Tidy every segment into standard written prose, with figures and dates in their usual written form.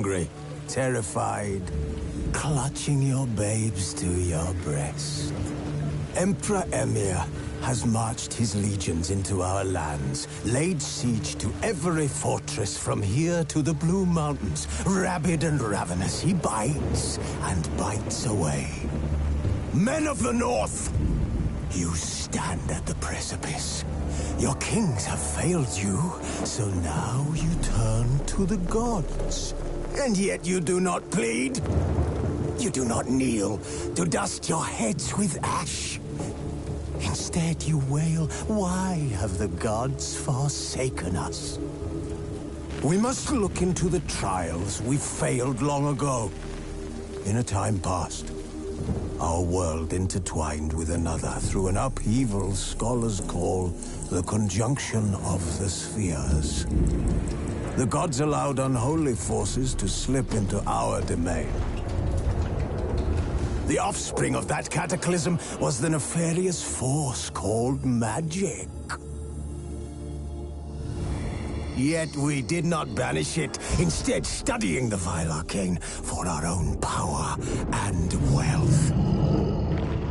hungry, terrified, clutching your babes to your breast. Emperor Emir has marched his legions into our lands, laid siege to every fortress from here to the Blue Mountains. Rabid and ravenous, he bites and bites away. Men of the North, you stand at the precipice. Your kings have failed you, so now you turn to the gods. And yet you do not plead. You do not kneel to dust your heads with ash. Instead you wail, why have the gods forsaken us? We must look into the trials we failed long ago. In a time past, our world intertwined with another through an upheaval scholars call the conjunction of the spheres. The gods allowed unholy forces to slip into our domain. The offspring of that cataclysm was the nefarious force called magic. Yet we did not banish it, instead studying the vile arcane for our own power and wealth.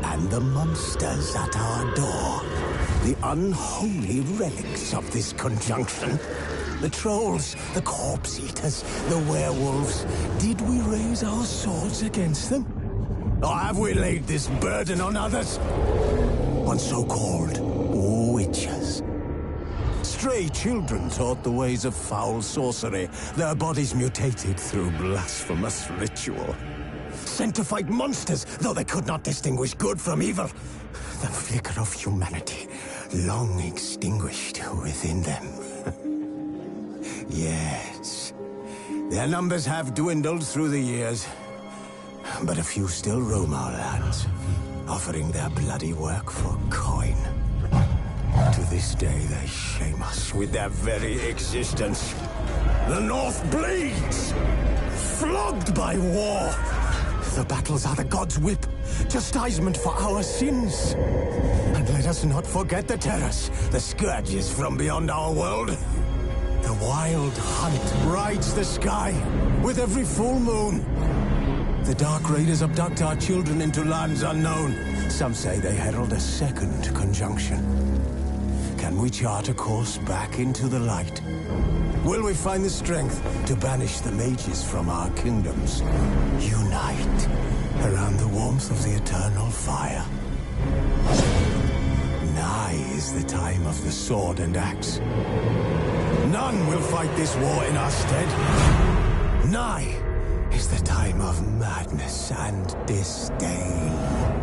And the monsters at our door, the unholy relics of this conjunction. The trolls, the corpse-eaters, the werewolves. Did we raise our swords against them? Or have we laid this burden on others? On so-called witches. Stray children taught the ways of foul sorcery, their bodies mutated through blasphemous ritual. Sent to fight monsters, though they could not distinguish good from evil. The flicker of humanity, long extinguished within them. Yes, their numbers have dwindled through the years, but a few still roam our lands, offering their bloody work for coin. To this day, they shame us with their very existence. The North bleeds, flogged by war. The battles are the gods' whip, chastisement for our sins. And let us not forget the terrors, the scourges from beyond our world. The wild hunt rides the sky with every full moon. The Dark Raiders abduct our children into lands unknown. Some say they herald a second conjunction. Can we chart a course back into the light? Will we find the strength to banish the mages from our kingdoms? Unite around the warmth of the eternal fire. Nigh is the time of the sword and axe. None will fight this war in our stead. Nigh is the time of madness and disdain.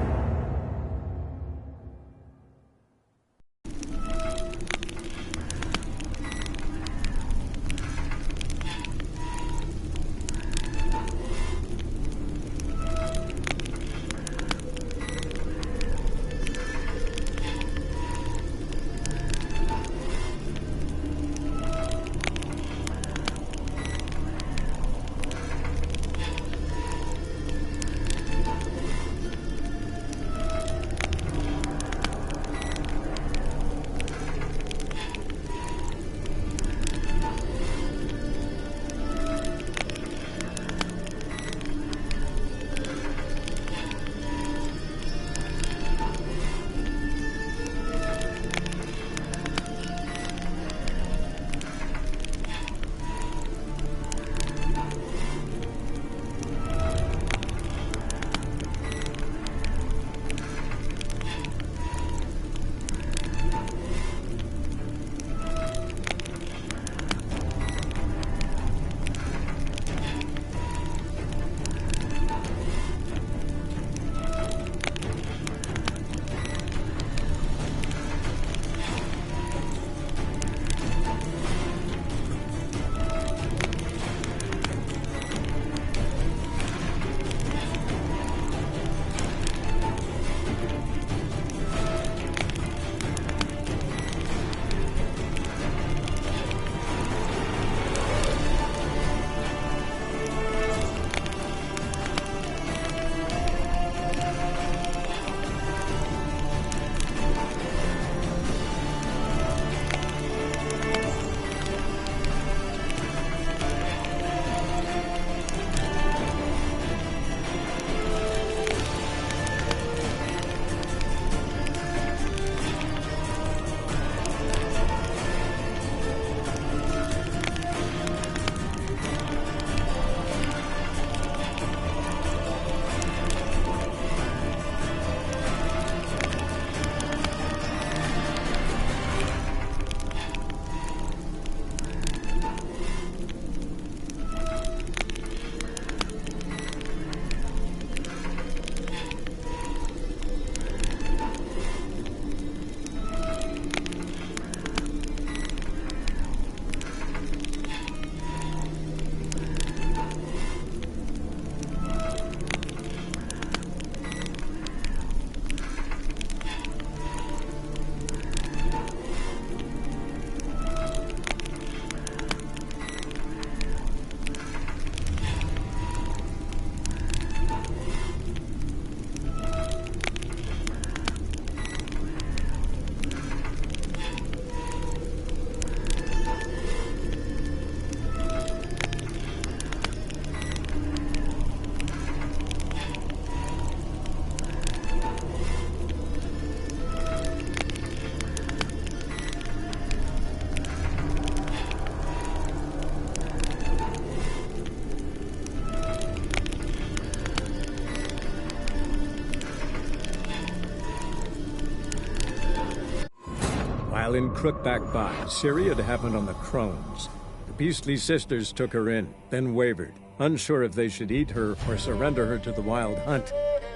While in Crookback Bay, Ciri had happened on the Crones. The beastly sisters took her in, then wavered, unsure if they should eat her or surrender her to the Wild Hunt.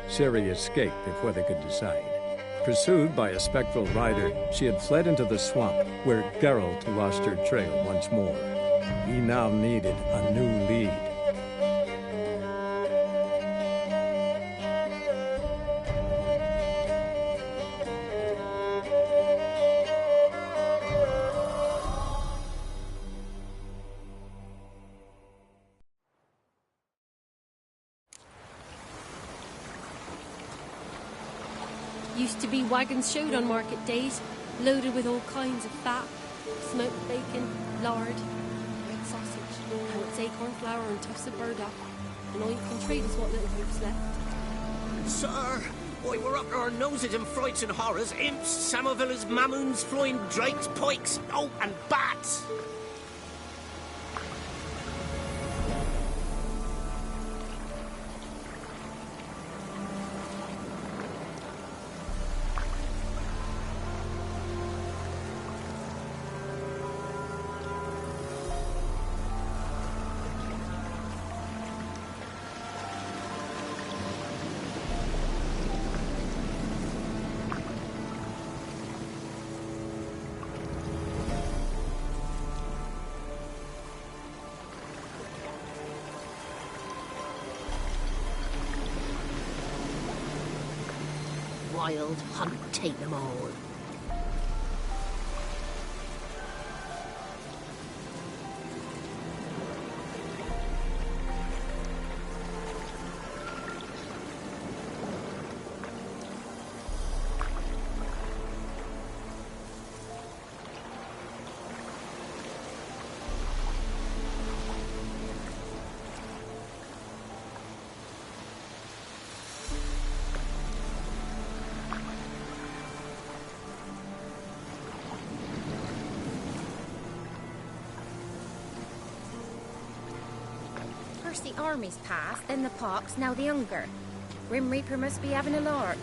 Ciri escaped before they could decide. Pursued by a spectral rider, she had fled into the swamp, where Geralt lost her trail once more. He now needed a new lead. Used to be wagons showed on market days, loaded with all kinds of fat, smoked bacon, lard, red sausage. Now it's acorn flour and tufts of burdock, and all you can trade is what little hope's left. Sir, why, we're up to our noses in frights and horrors, imps, Samovillas, mamoons, flying drakes, pikes, oh, and bats! Wild Hunt take them all. First the armies passed, then the pox, now the hunger. Grim Reaper must be having a lark.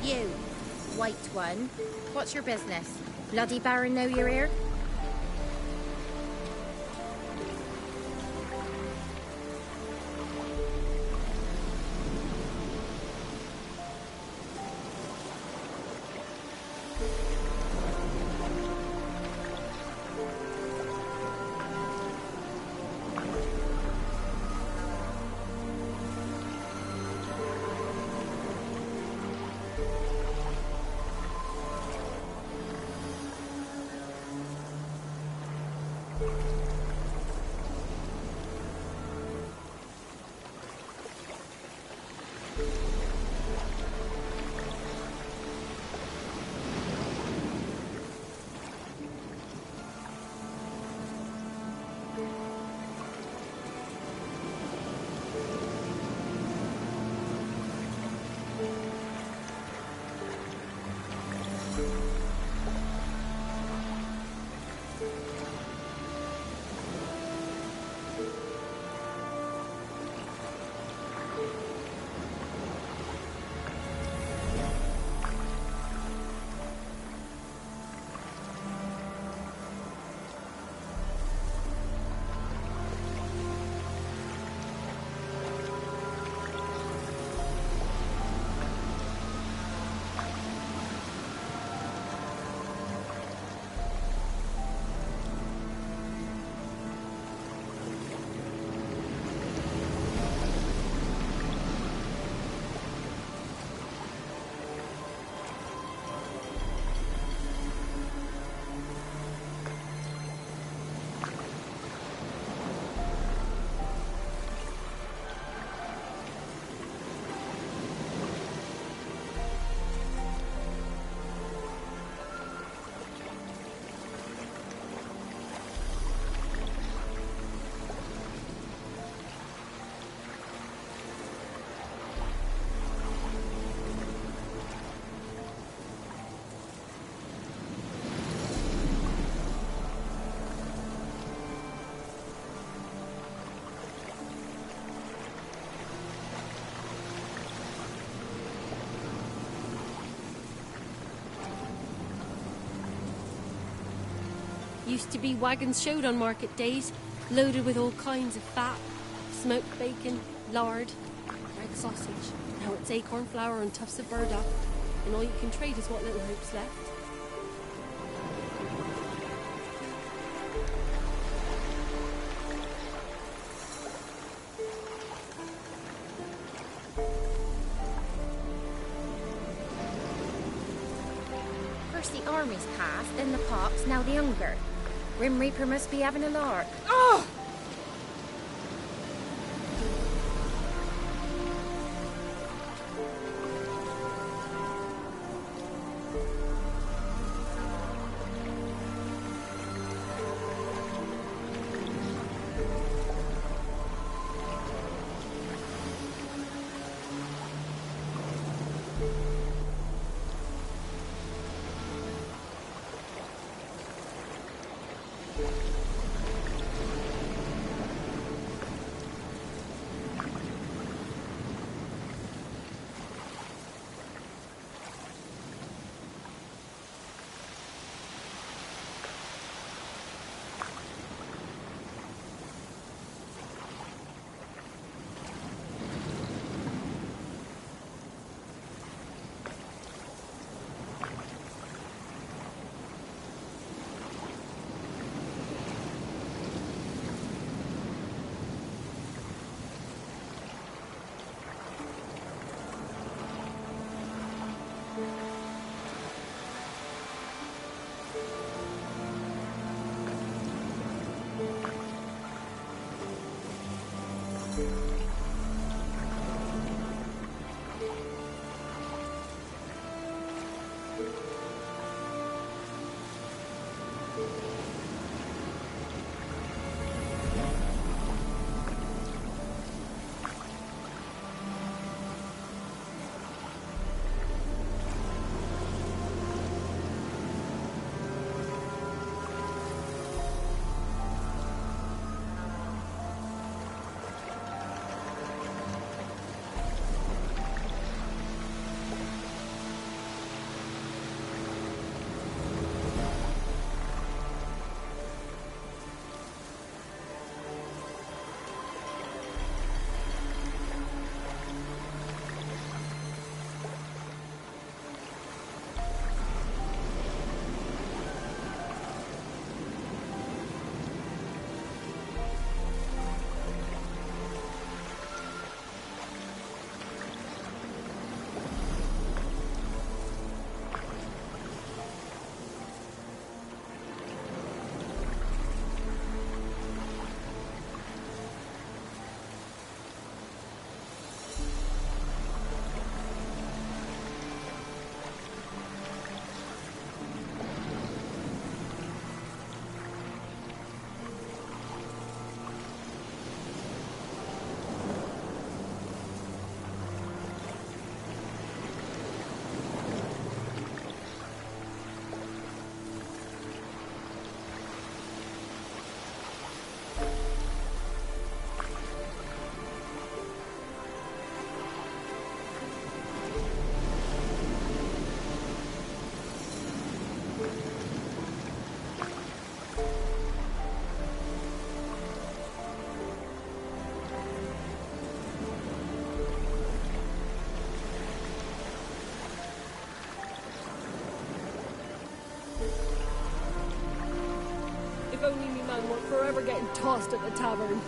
You, white one. What's your business? Bloody Baron know you're here? Used to be wagons showed on market days, loaded with all kinds of fat, smoked bacon, lard, red sausage. Now it's acorn flour and tufts of burdock, and all you can trade is what little hope's left. First the armies passed, then the pox, now the hunger. Grim Reaper must be having a lark. Oh! only me man were forever getting tossed at the tavern.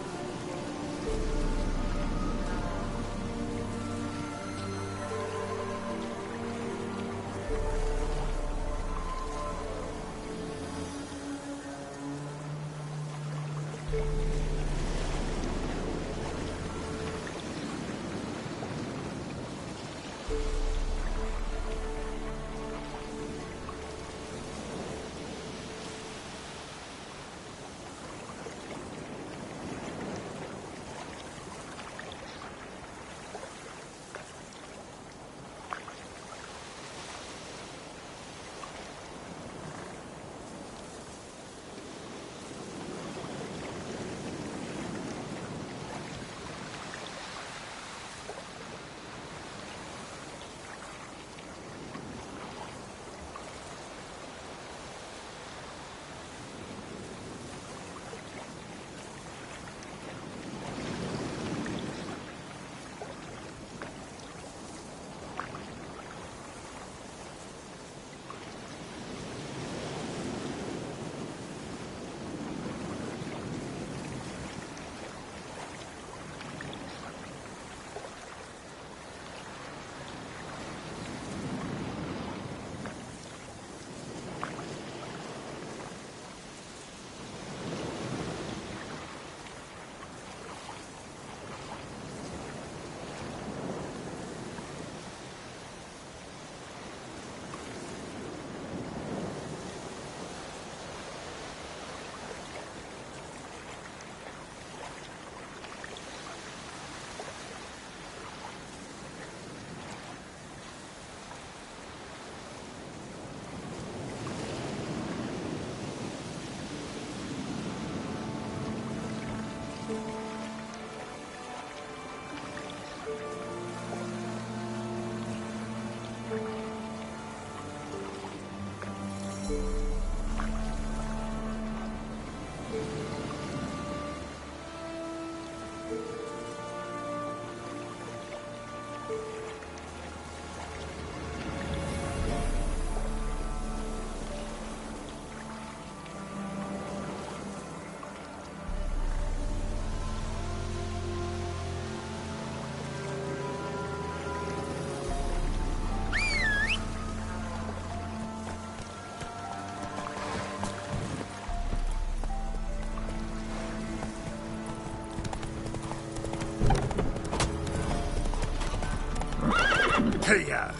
Hey-ya!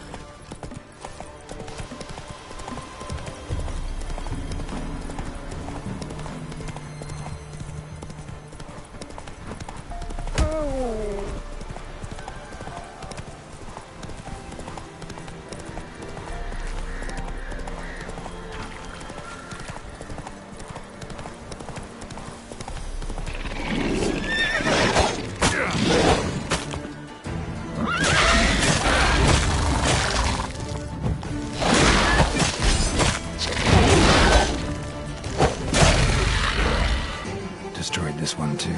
Destroyed this one too.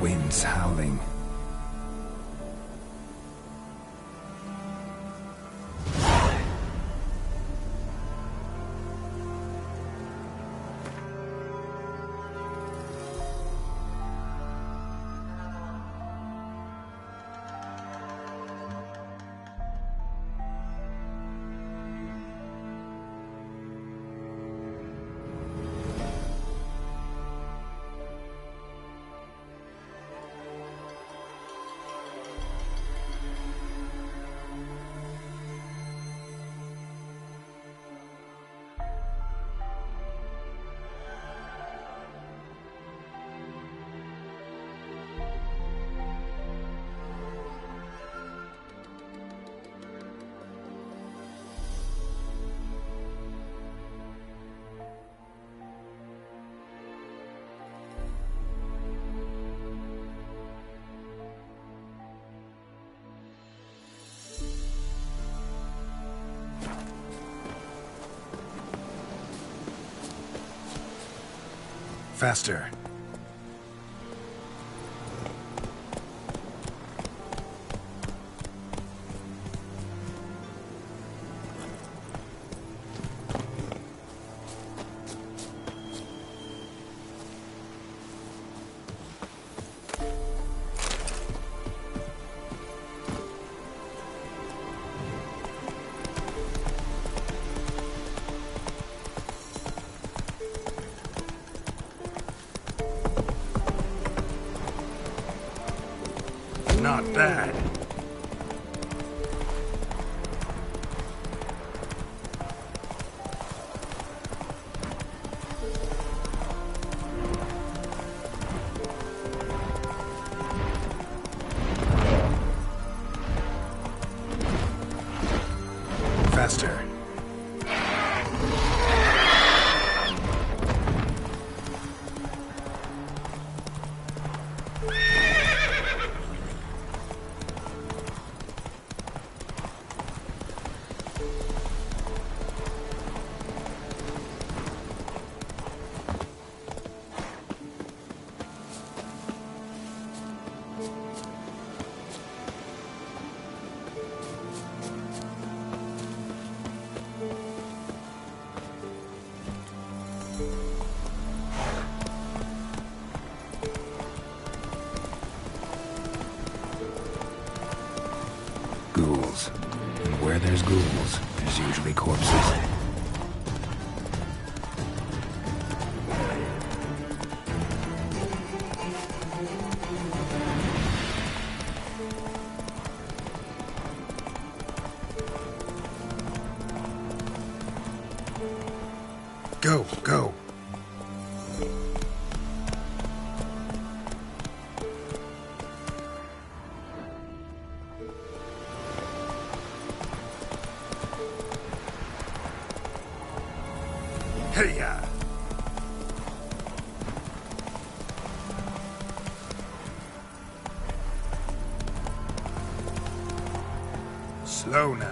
Winds howling. Faster. Not bad. Faster. Ghouls. And where there's ghouls, there's usually corpses. Go, go. Hey-ya! Slow now.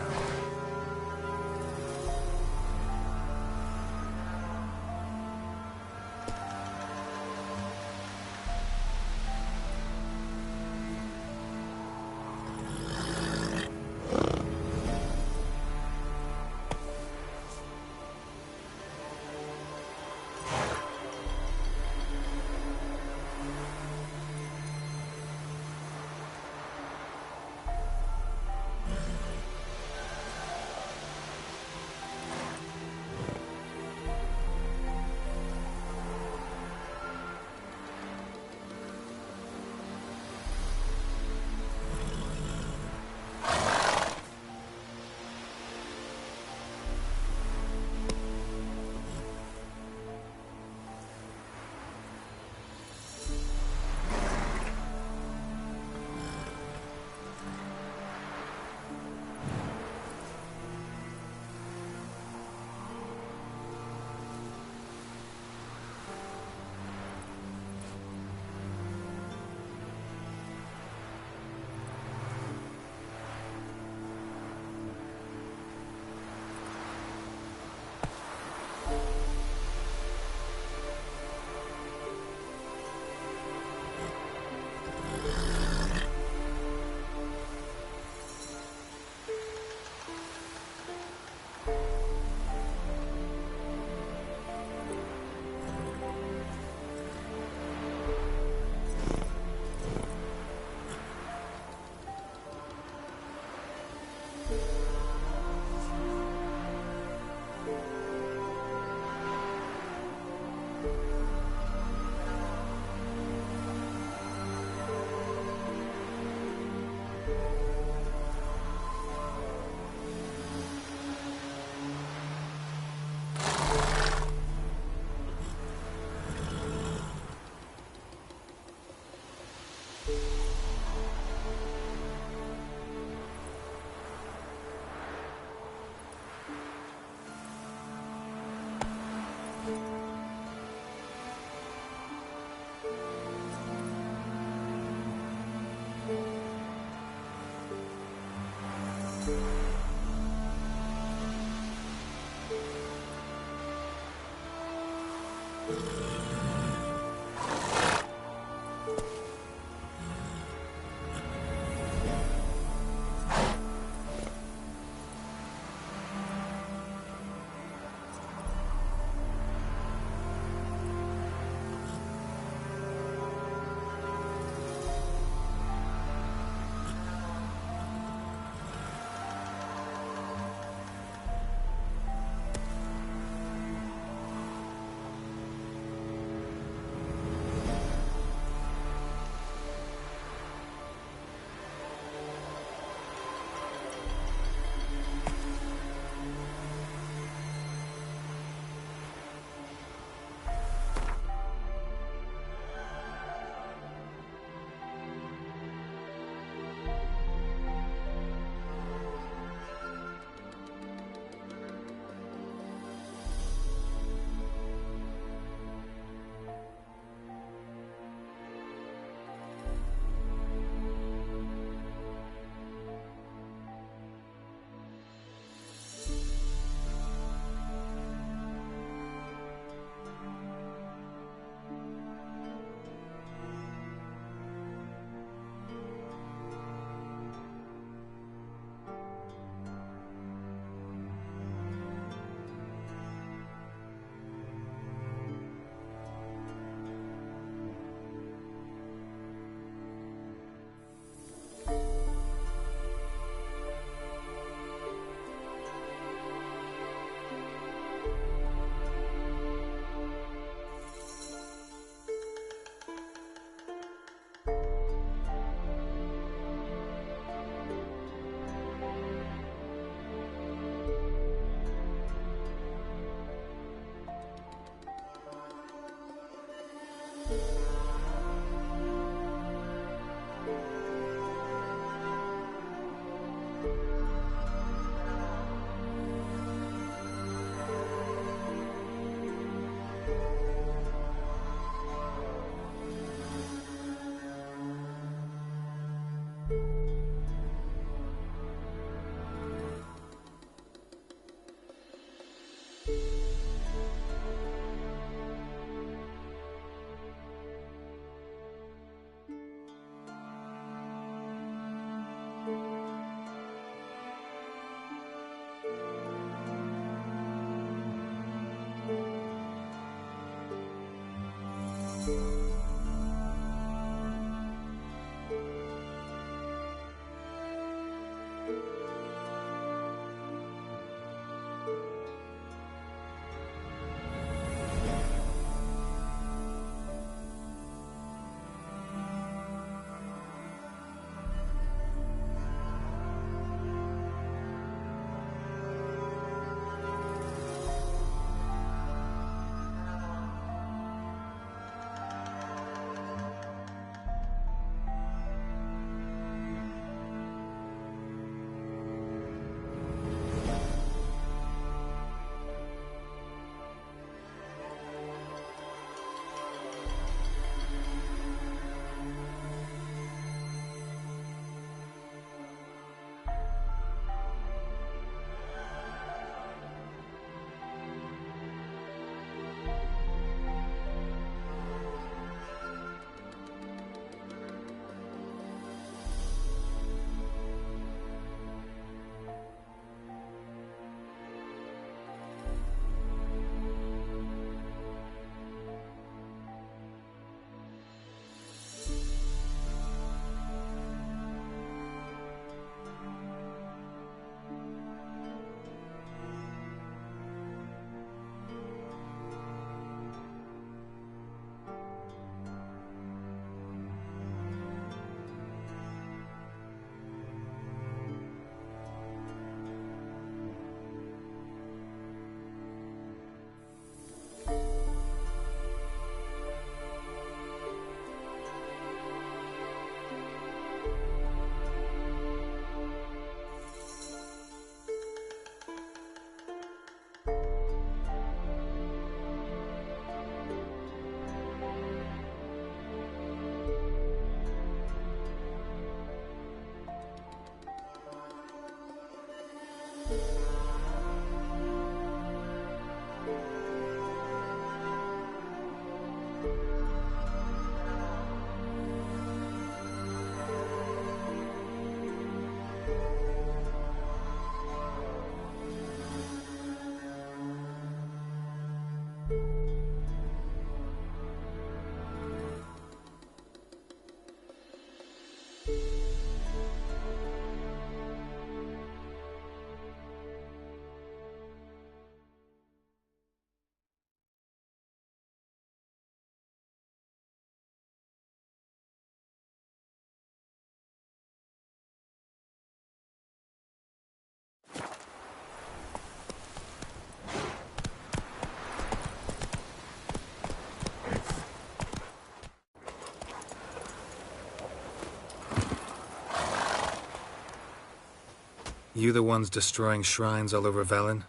You the ones destroying shrines all over Velen?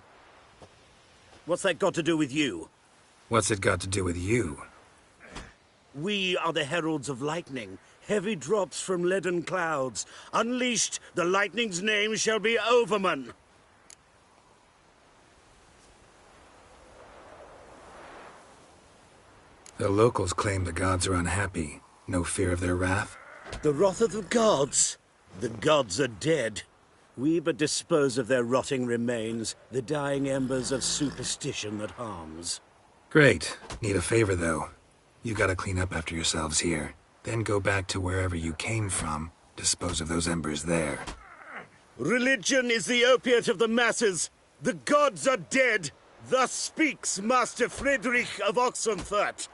What's that got to do with you? What's it got to do with you? We are the heralds of lightning. Heavy drops from leaden clouds. Unleashed, the lightning's name shall be Overman. The locals claim the gods are unhappy. No fear of their wrath? The wrath of the gods? The gods are dead. We but dispose of their rotting remains, the dying embers of superstition that harms. Great. Need a favor, though. You gotta clean up after yourselves here. Then go back to wherever you came from. Dispose of those embers there. Religion is the opiate of the masses. The gods are dead. Thus speaks Master Friedrich of Oxenfurt.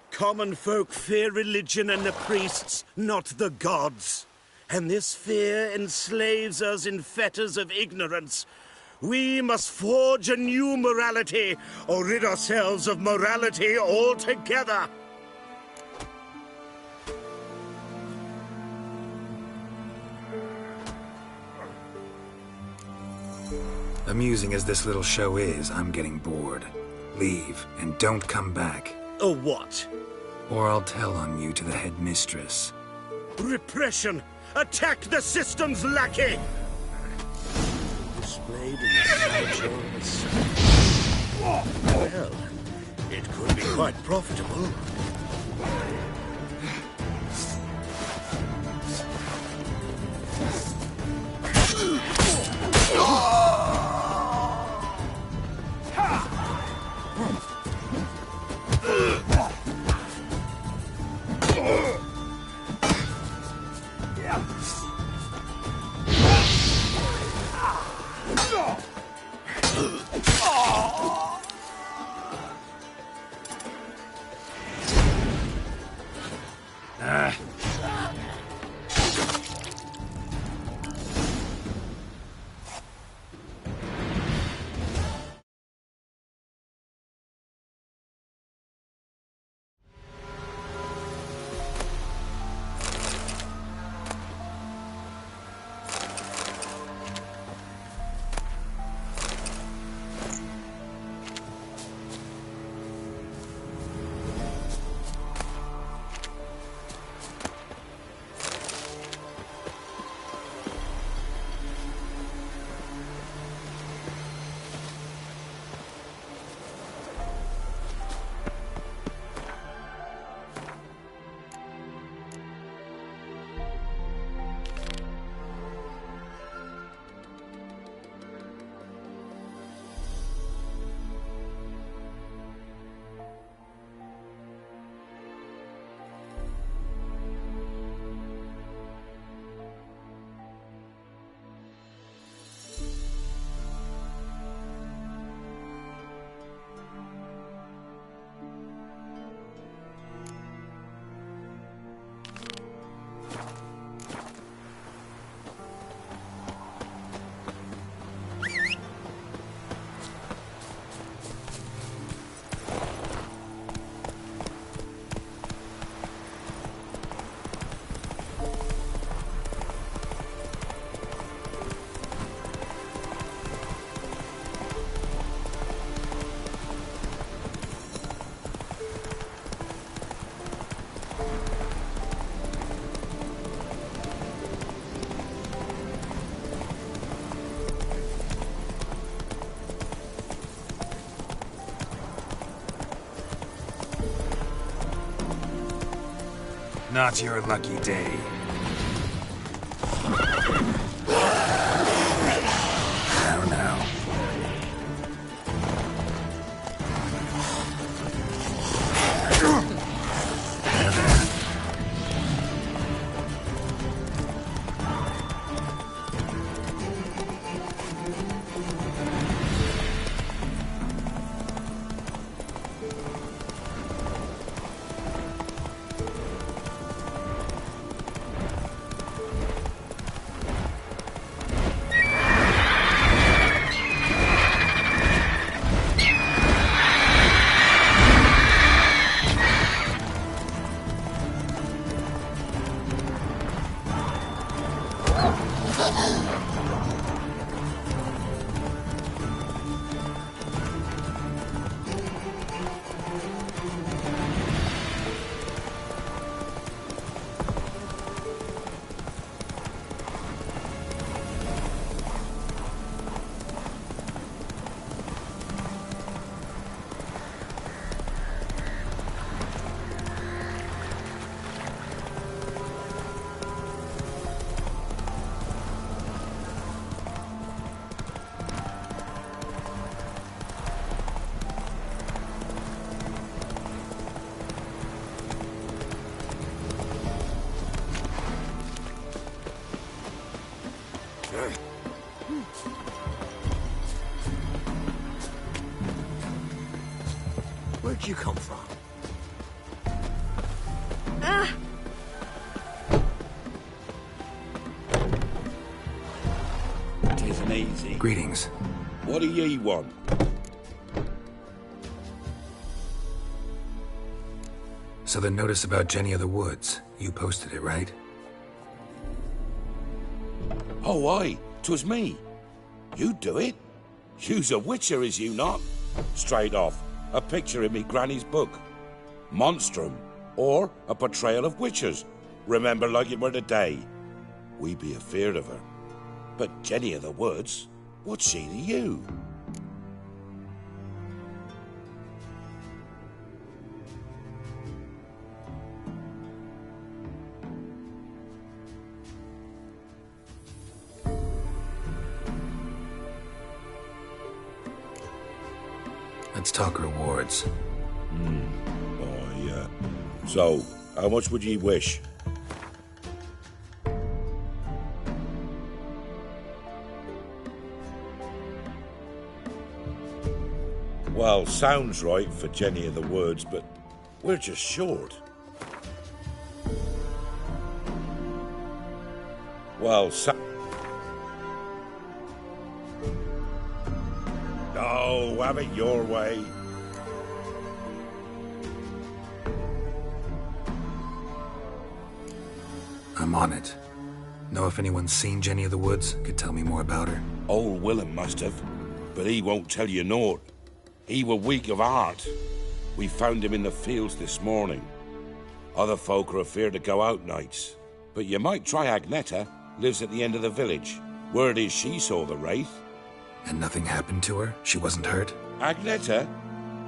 Common folk fear religion and the priests, not the gods. And this fear enslaves us in fetters of ignorance. We must forge a new morality, or rid ourselves of morality altogether. Amusing as this little show is, I'm getting bored. Leave, and don't come back. Or what? Or I'll tell on you to the headmistress. Repression! Attack the system's lackey! Displayed in a sideshow of a sun. Well, it could be quite profitable. Not your lucky day. Now. Where'd you come from? Tisn't easy. Greetings. What do ye want? So the notice about Jenny of the Woods, you posted it, right? Oh, aye, 'twas me. You do it? You's a witcher, is you not? Straight off, a picture in me granny's book. Monstrum, or a portrayal of witchers. Remember like it were the day. We be afeard of her. But Jenny of the Woods, what's she to you? Let's talk rewards. Oh, yeah. So, how much would ye wish? Well, sounds right for Jenny of the Woods, but we're just short. Well, no, have it your way. I'm on it. Know if anyone's seen Jenny of the Woods? Could tell me more about her. Old Willem must have, but he won't tell you naught. He were weak of heart. We found him in the fields this morning. Other folk are afeard to go out nights. But you might try Agneta, lives at the end of the village. Word is she saw the wraith. And nothing happened to her? She wasn't hurt? Agneta?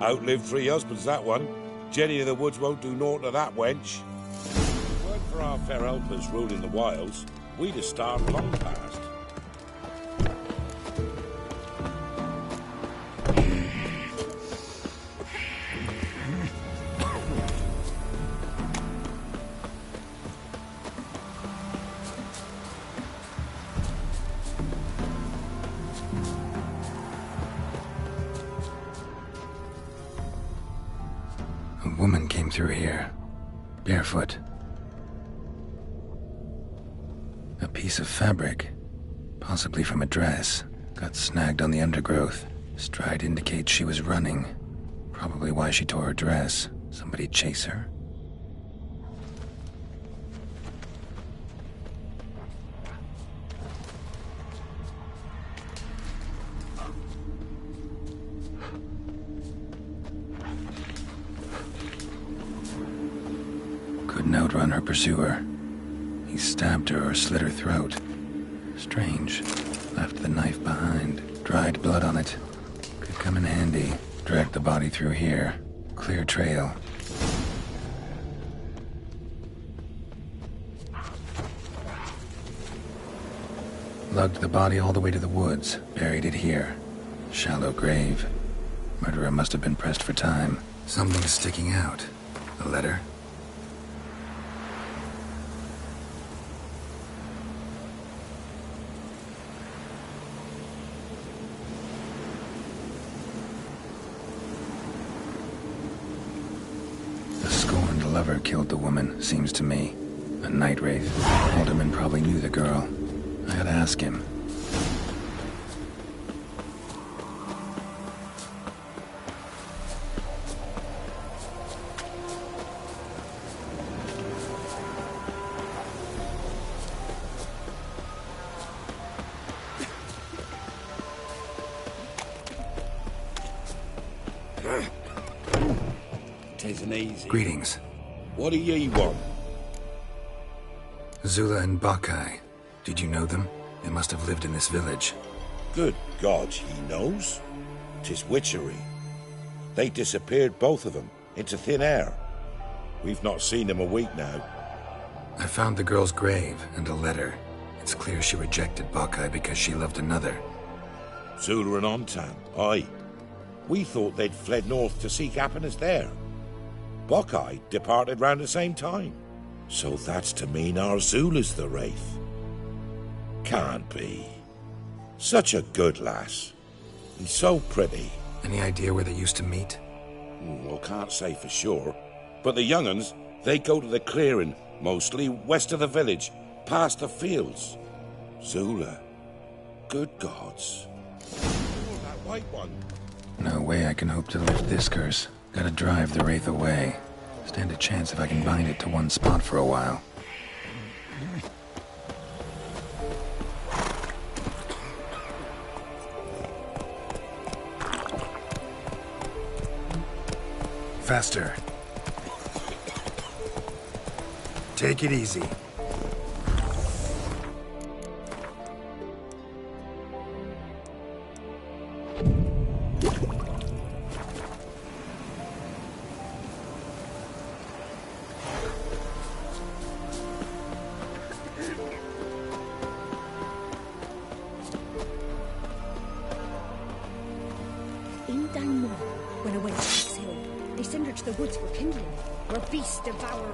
Outlived 3 husbands, that one. Jenny of the Woods won't do naught to that wench. If it weren't for our fair helpers ruling the wilds, we'd have starved long past. A woman came through here, barefoot. A piece of fabric, possibly from a dress, got snagged on the undergrowth. Stride indicates she was running. Probably why she tore her dress. Somebody chase her? Couldn't outrun her pursuer. He stabbed her or slit her throat. Strange. Left the knife behind. Dried blood on it. Could come in handy. Dragged the body through here. Clear trail. Lugged the body all the way to the woods, buried it here. Shallow grave. Murderer must have been pressed for time. Something's sticking out. A letter? The scorned lover killed the woman, seems to me. A night wraith. Alderman probably knew the girl. I gotta ask him. Tisn't easy. Greetings. What do ye want? Zula and Bakai. Did you know them? They must have lived in this village. Good God, he knows. 'Tis witchery. They disappeared, both of them, into thin air. We've not seen them a week now. I found the girl's grave and a letter. It's clear she rejected Bakai because she loved another. Zula and Ontan, aye. We thought they'd fled north to seek happiness there. Bakai departed round the same time. So that's to mean our Zula's the wraith. Can't be. Such a good lass. And so pretty. Any idea where they used to meet? Well, can't say for sure. But the young'uns, they go to the clearing, mostly west of the village, past the fields. Zula. Good gods. Oh, that white one. No way I can hope to lift this curse. Gotta drive the wraith away. Stand a chance if I can bind it to one spot for a while. Faster. Take it easy. In Dunmore, when I went to Axe Hill, they searched the woods for kindling, where beasts devour.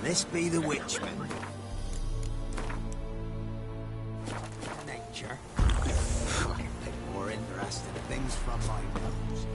This be the Witchman. Nature. More interesting things from my nose.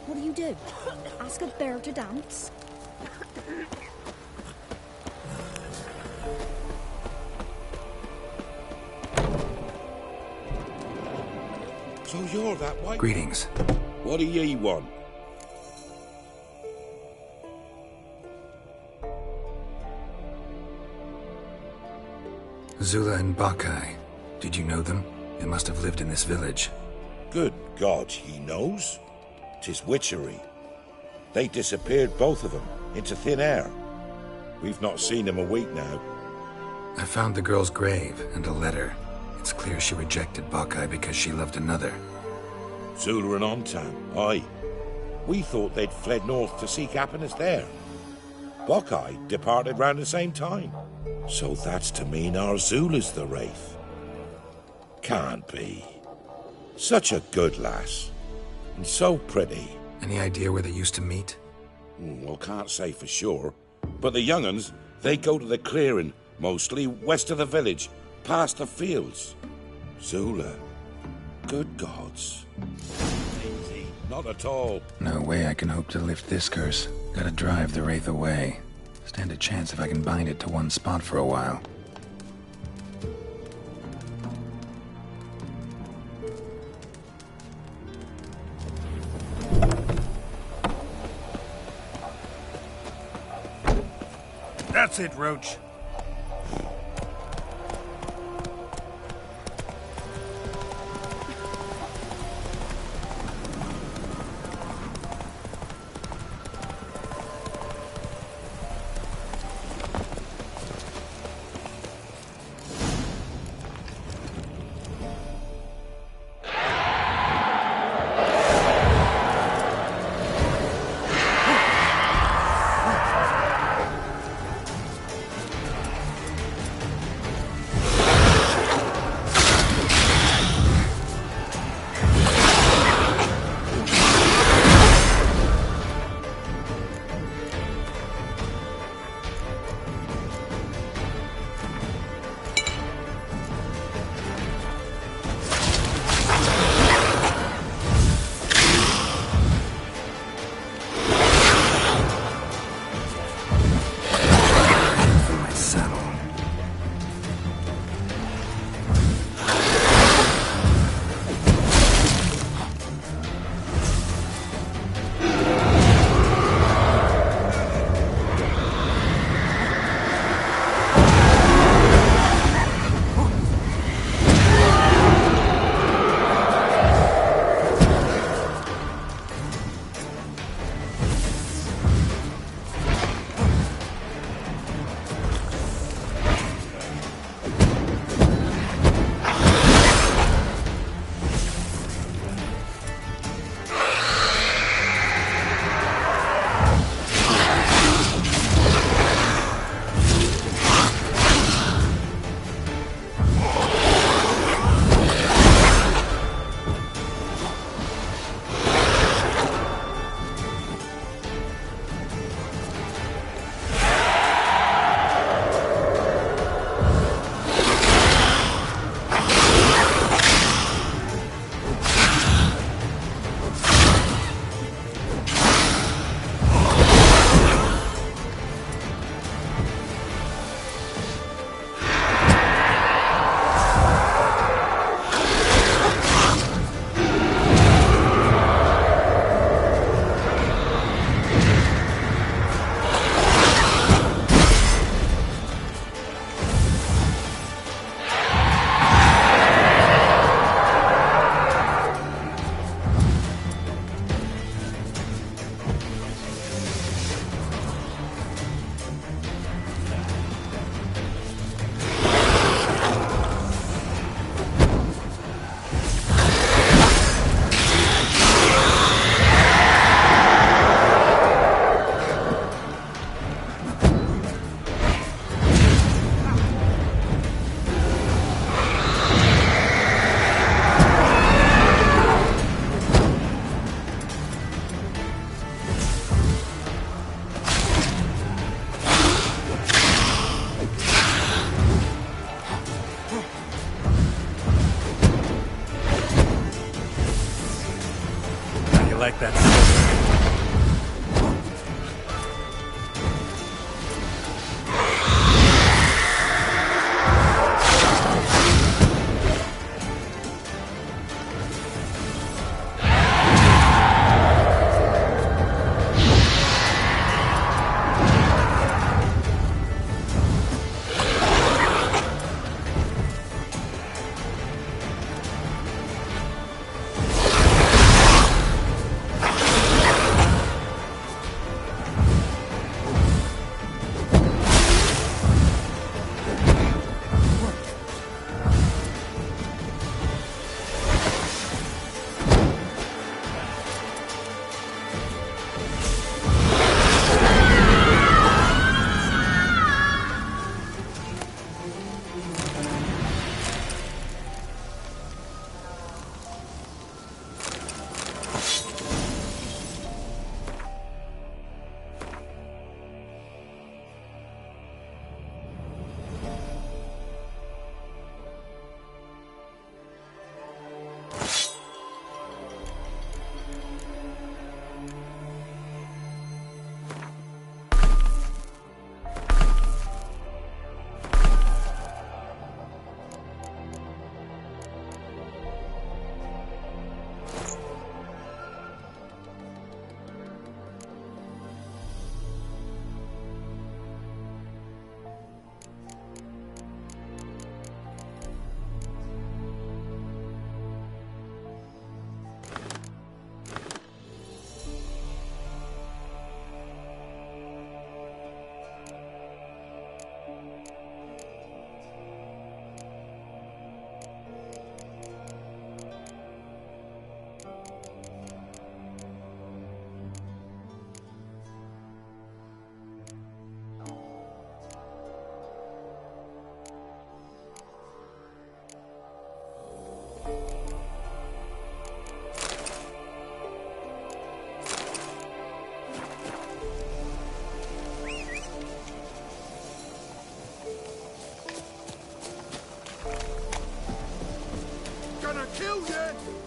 What do you do? Ask a bear to dance? So you're that white... Greetings. What do ye want? Zula and Bakai. Did you know them? They must have lived in this village. Good God, he knows. 'Tis witchery. They disappeared, both of them, into thin air. We've not seen them a week now. I found the girl's grave and a letter. It's clear she rejected Buckeye because she loved another. Zula and Ontan, aye. We thought they'd fled north to seek happiness there. Buckeye departed round the same time. So that's to mean our Zula's the Wraith. Can't be. Such a good lass. And so pretty. Any idea where they used to meet? Well, can't say for sure. But the young'uns, they go to the clearing, mostly west of the village, past the fields. Zula. Good gods. Easy. Not at all. No way I can hope to lift this curse. Gotta drive the Wraith away. Stand a chance if I can bind it to one spot for a while. That's it, Roach.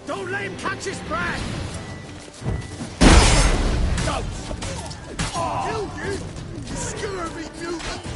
Don't let him catch his breath! Kill you! Scurvy mutant!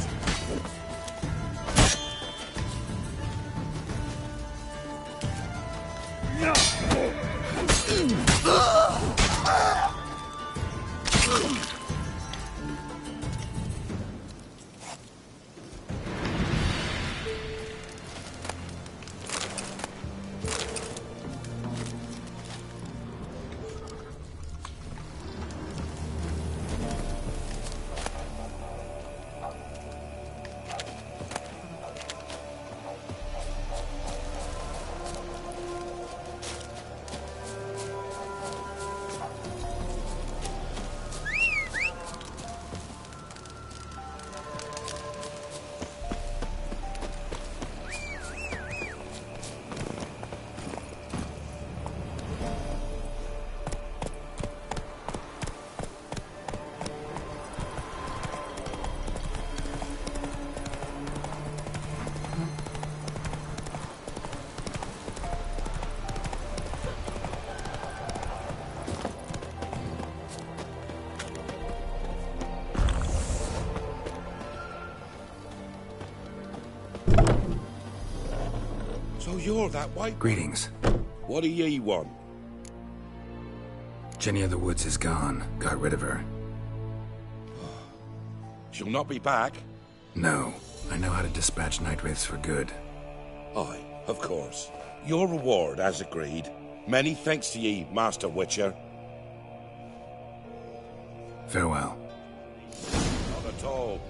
So you're that white... Greetings. What do ye want? Jenny of the Woods is gone. Got rid of her. She'll not be back? No. I know how to dispatch night wraiths for good. Aye, of course. Your reward, as agreed. Many thanks to ye, Master Witcher. Farewell. Not at all.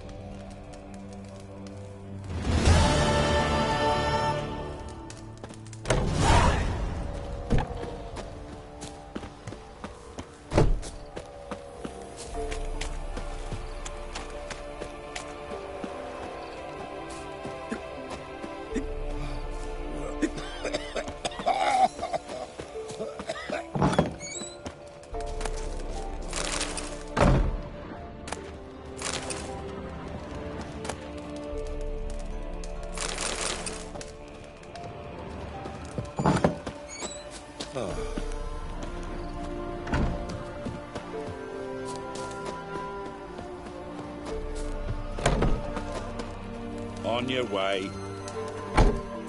On your way.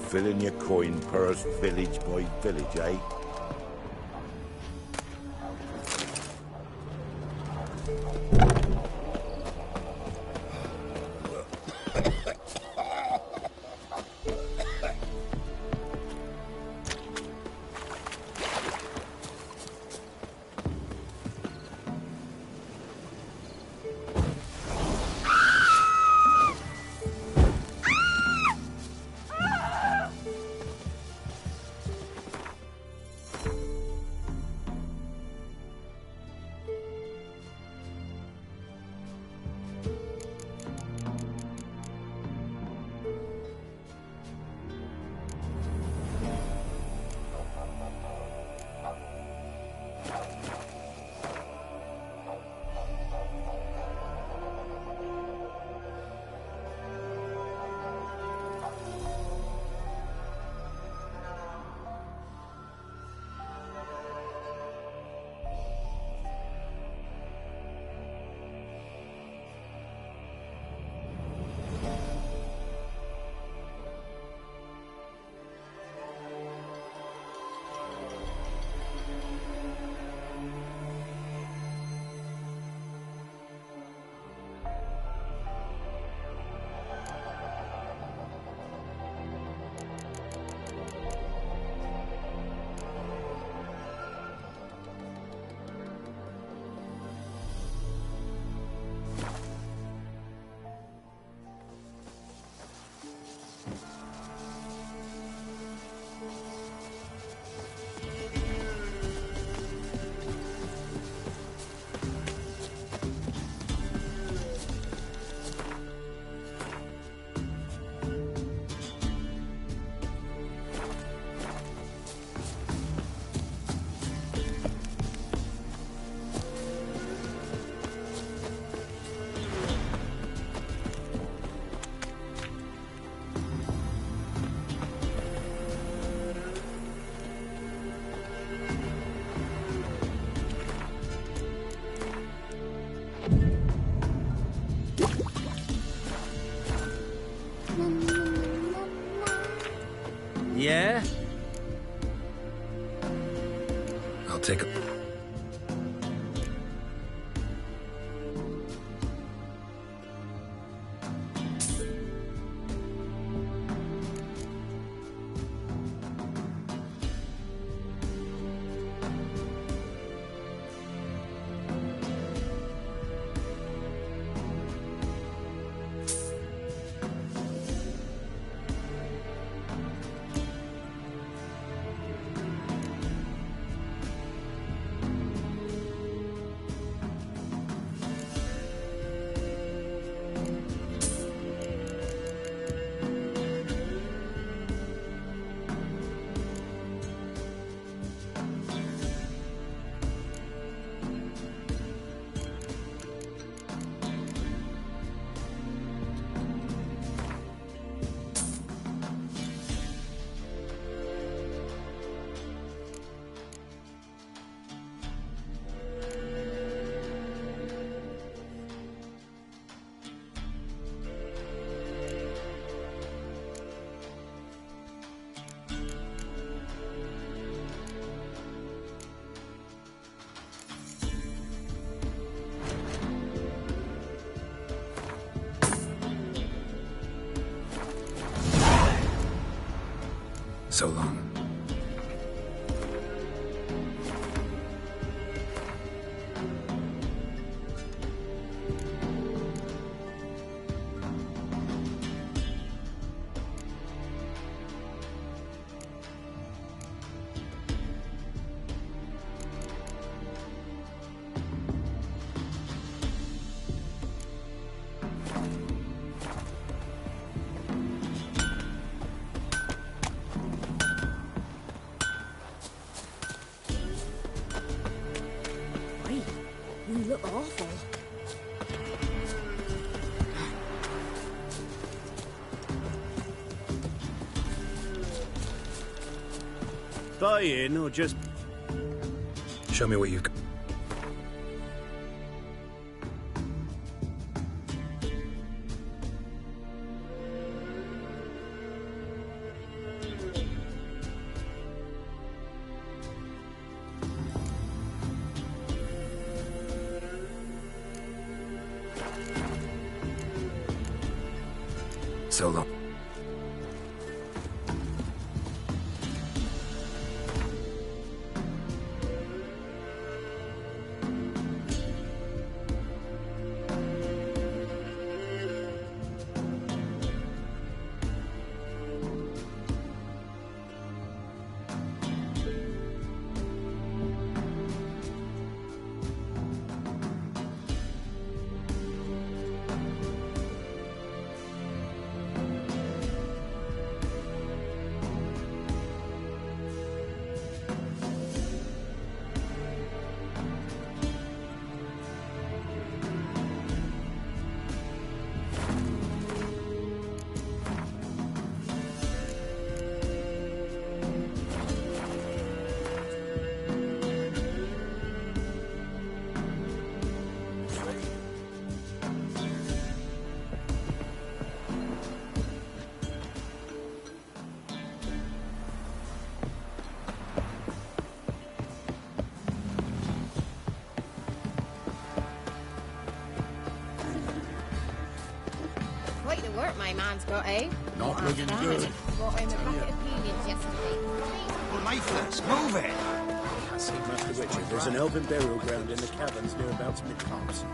Filling your coin purse village by village, eh? So long. You look awful. Buy in or just... Show me what you've got. So long. Quite the work my man's got, eh? Not looking good. Brought him a bucket of peelings yesterday. Well, lifeless. Move it. Master Witcher, there's an elven burial ground in the caverns nearabouts mid-copse.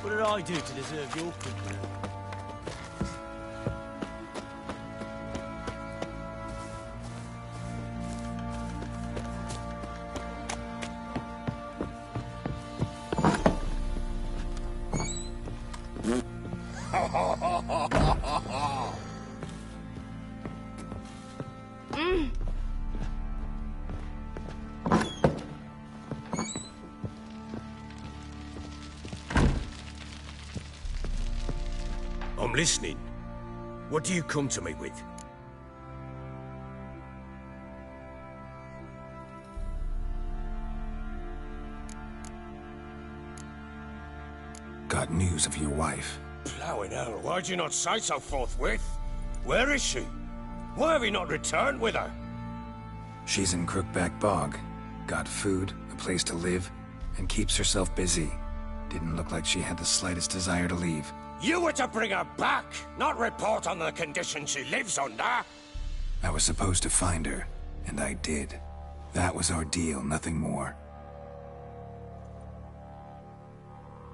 What did I do to deserve your company? I'm listening. What do you come to me with? Got news of your wife. Plowing hell, why'd you not say so forthwith? Where is she? Why have you not returned with her? She's in Crookback Bog. Got food, a place to live, and keeps herself busy. Didn't look like she had the slightest desire to leave. You were to bring her back, not report on the conditions she lives under. I was supposed to find her, and I did. That was our deal, nothing more.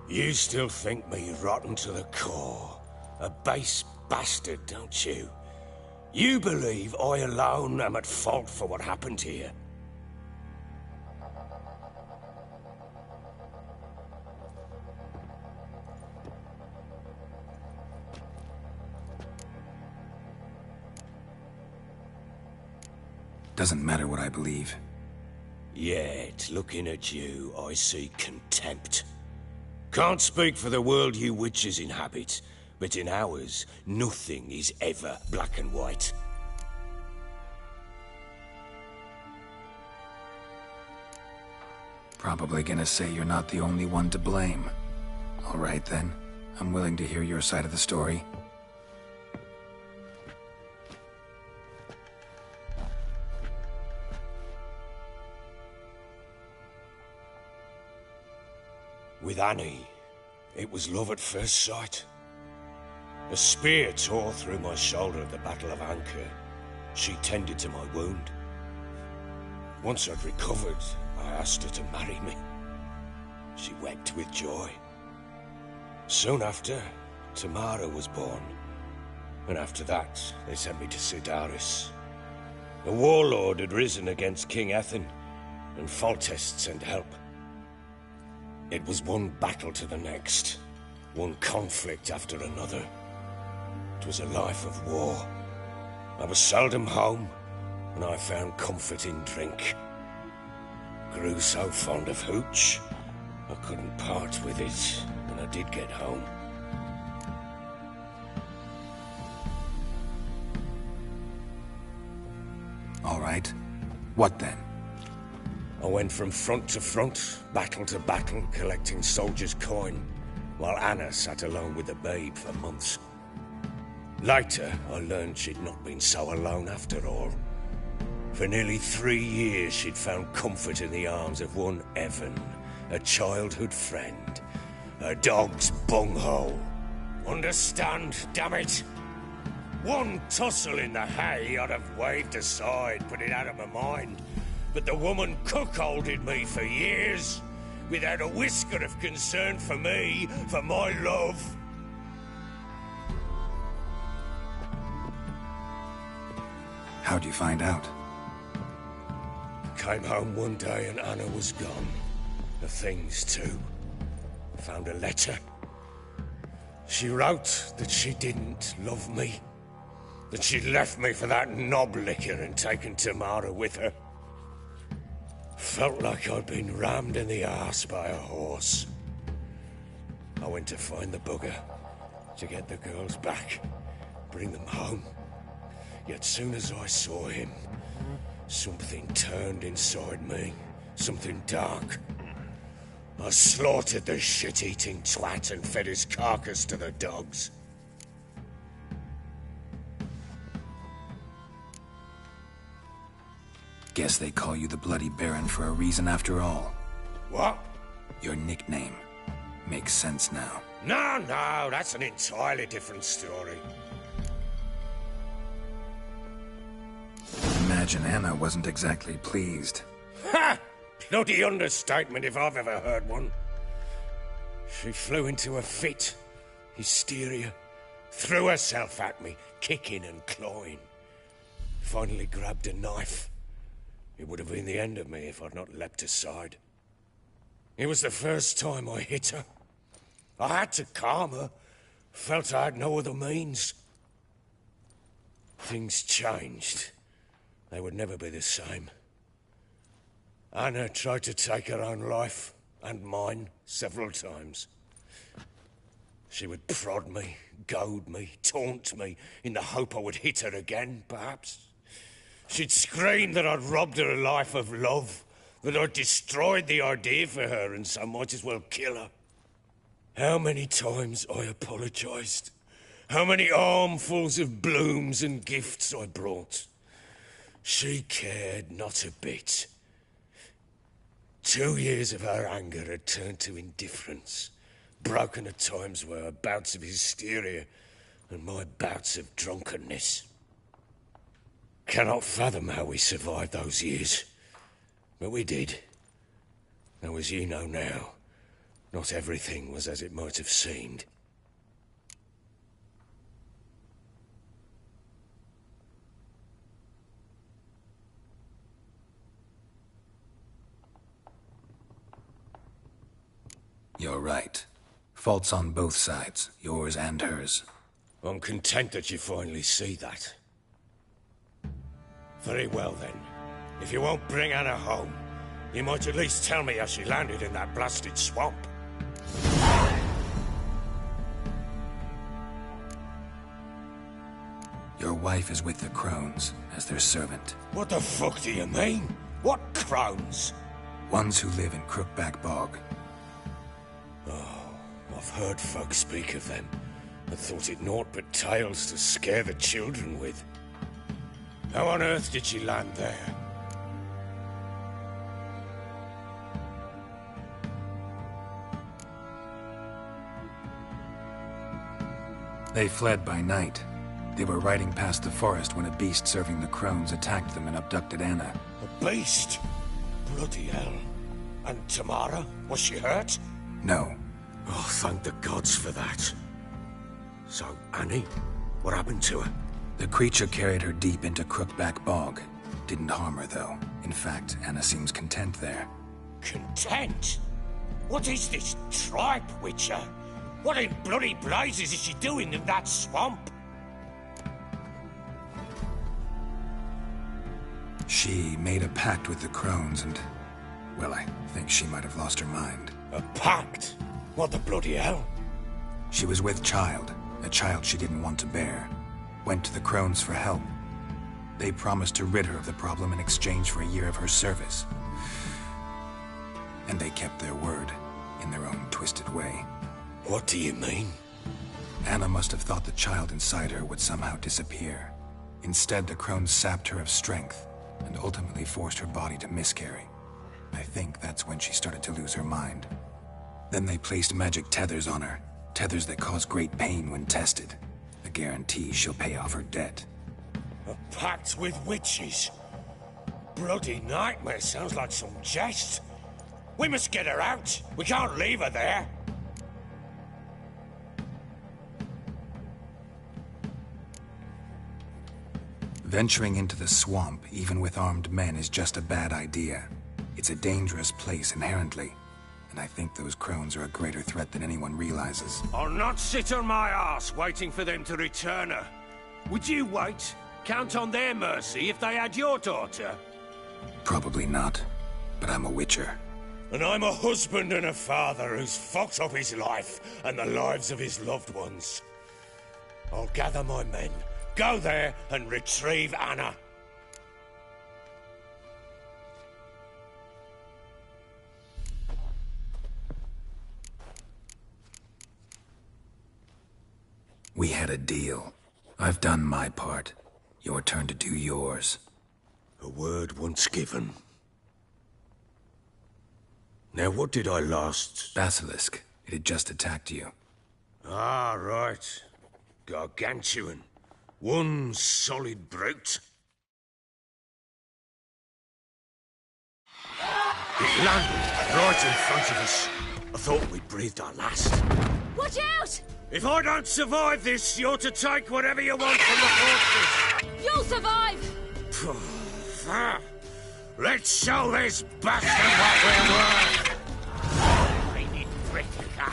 You still think me rotten to the core. A base bastard, don't you? You believe I alone am at fault for what happened here. Doesn't matter what I believe. Yet, looking at you, I see contempt. Can't speak for the world you witches inhabit, but in ours, nothing is ever black and white. Probably gonna say you're not the only one to blame. All right then, I'm willing to hear your side of the story. With Annie, it was love at first sight. A spear tore through my shoulder at the Battle of Anchor. She tended to my wound. Once I'd recovered, I asked her to marry me. She wept with joy. Soon after, Tamara was born. And after that, they sent me to Cidaris. A warlord had risen against King Ethain, and Foltest sent help. It was one battle to the next, one conflict after another. It was a life of war. I was seldom home, and I found comfort in drink. Grew so fond of hooch, I couldn't part with it when I did get home. All right. What then? I went from front to front, battle to battle, collecting soldiers' coin, while Anna sat alone with the babe for months. Later, I learned she'd not been so alone after all. For nearly 3 years, she'd found comfort in the arms of one Evan, a childhood friend, a dog's bunghole. Understand, damn it? One tussle in the hay I'd have waved aside, put it out of my mind. But the woman cuckolded me for years, without a whisker of concern for me, for my love. How'd you find out? Came home one day and Anna was gone. The things too. Found a letter. She wrote that she didn't love me. That she'd left me for that knob licker and taken Tamara with her. Felt like I'd been rammed in the arse by a horse. I went to find the bugger, to get the girls back, bring them home. Yet soon as I saw him, something turned inside me, something dark. I slaughtered the shit-eating twat and fed his carcass to the dogs. Guess they call you the Bloody Baron for a reason after all. What? Your nickname. Makes sense now. No, that's an entirely different story. Imagine Anna wasn't exactly pleased. Ha! Bloody understatement if I've ever heard one. She flew into a fit. Hysteria. Threw herself at me, kicking and clawing. Finally grabbed a knife. It would have been the end of me if I'd not leapt aside. It was the first time I hit her. I had to calm her. Felt I had no other means. Things changed. They would never be the same. Anna tried to take her own life, and mine, several times. She would prod me, goad me, taunt me, in the hope I would hit her again, perhaps. She'd scream that I'd robbed her life of love, that I'd destroyed the idea for her and so might as well kill her. How many times I apologized. How many armfuls of blooms and gifts I brought. She cared not a bit. 2 years of her anger had turned to indifference, broken at times by her bouts of hysteria and my bouts of drunkenness. Cannot fathom how we survived those years, but we did. Though as you know now, not everything was as it might have seemed. You're right. Faults on both sides, yours and hers. I'm content that you finally see that. Very well then. If you won't bring Anna home, you might at least tell me how she landed in that blasted swamp. Your wife is with the Crones, as their servant. What the fuck do you mean? What Crones? Ones who live in Crookback Bog. Oh, I've heard folk speak of them, and thought it naught but tales to scare the children with. How on earth did she land there? They fled by night. They were riding past the forest when a beast serving the crones attacked them and abducted Anna. A beast? Bloody hell. And Tamara? Was she hurt? No. Oh, thank the gods for that. So, Annie? What happened to her? The creature carried her deep into Crookback Bog. Didn't harm her, though. In fact, Anna seems content there. Content? What is this tripe, Witcher? What in bloody blazes is she doing in that swamp? She made a pact with the crones and... well, I think she might have lost her mind. A pact? What the bloody hell? She was with child, a child she didn't want to bear. Went to the crones for help. They promised to rid her of the problem in exchange for a year of her service. And they kept their word, in their own twisted way. What do you mean? Anna must have thought the child inside her would somehow disappear. Instead, the crones sapped her of strength, and ultimately forced her body to miscarry. I think that's when she started to lose her mind. Then they placed magic tethers on her, tethers that cause great pain when tested. A guarantee she'll pay off her debt. A pact with witches? Bloody nightmare, sounds like some jest. We must get her out. We can't leave her there. Venturing into the swamp, even with armed men, is just a bad idea. It's a dangerous place inherently, and I think those crones are a greater threat than anyone realizes. I'll not sit on my ass waiting for them to return her. Would you wait? Count on their mercy if they had your daughter? Probably not, but I'm a witcher. And I'm a husband and a father who's fucked up his life and the lives of his loved ones. I'll gather my men, go there and retrieve Anna. We had a deal. I've done my part. Your turn to do yours. A word once given. Now, what did I last... Basilisk. It had just attacked you. Ah, right. Gargantuan. One solid brute. It landed right in front of us. I thought we'd breathed our last. Watch out! If I don't survive this, you're to take whatever you want from the horses. You'll survive! Let's show this bastard what we're worth. I need Britica.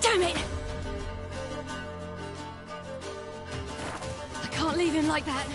Damn it! I can't leave him like that.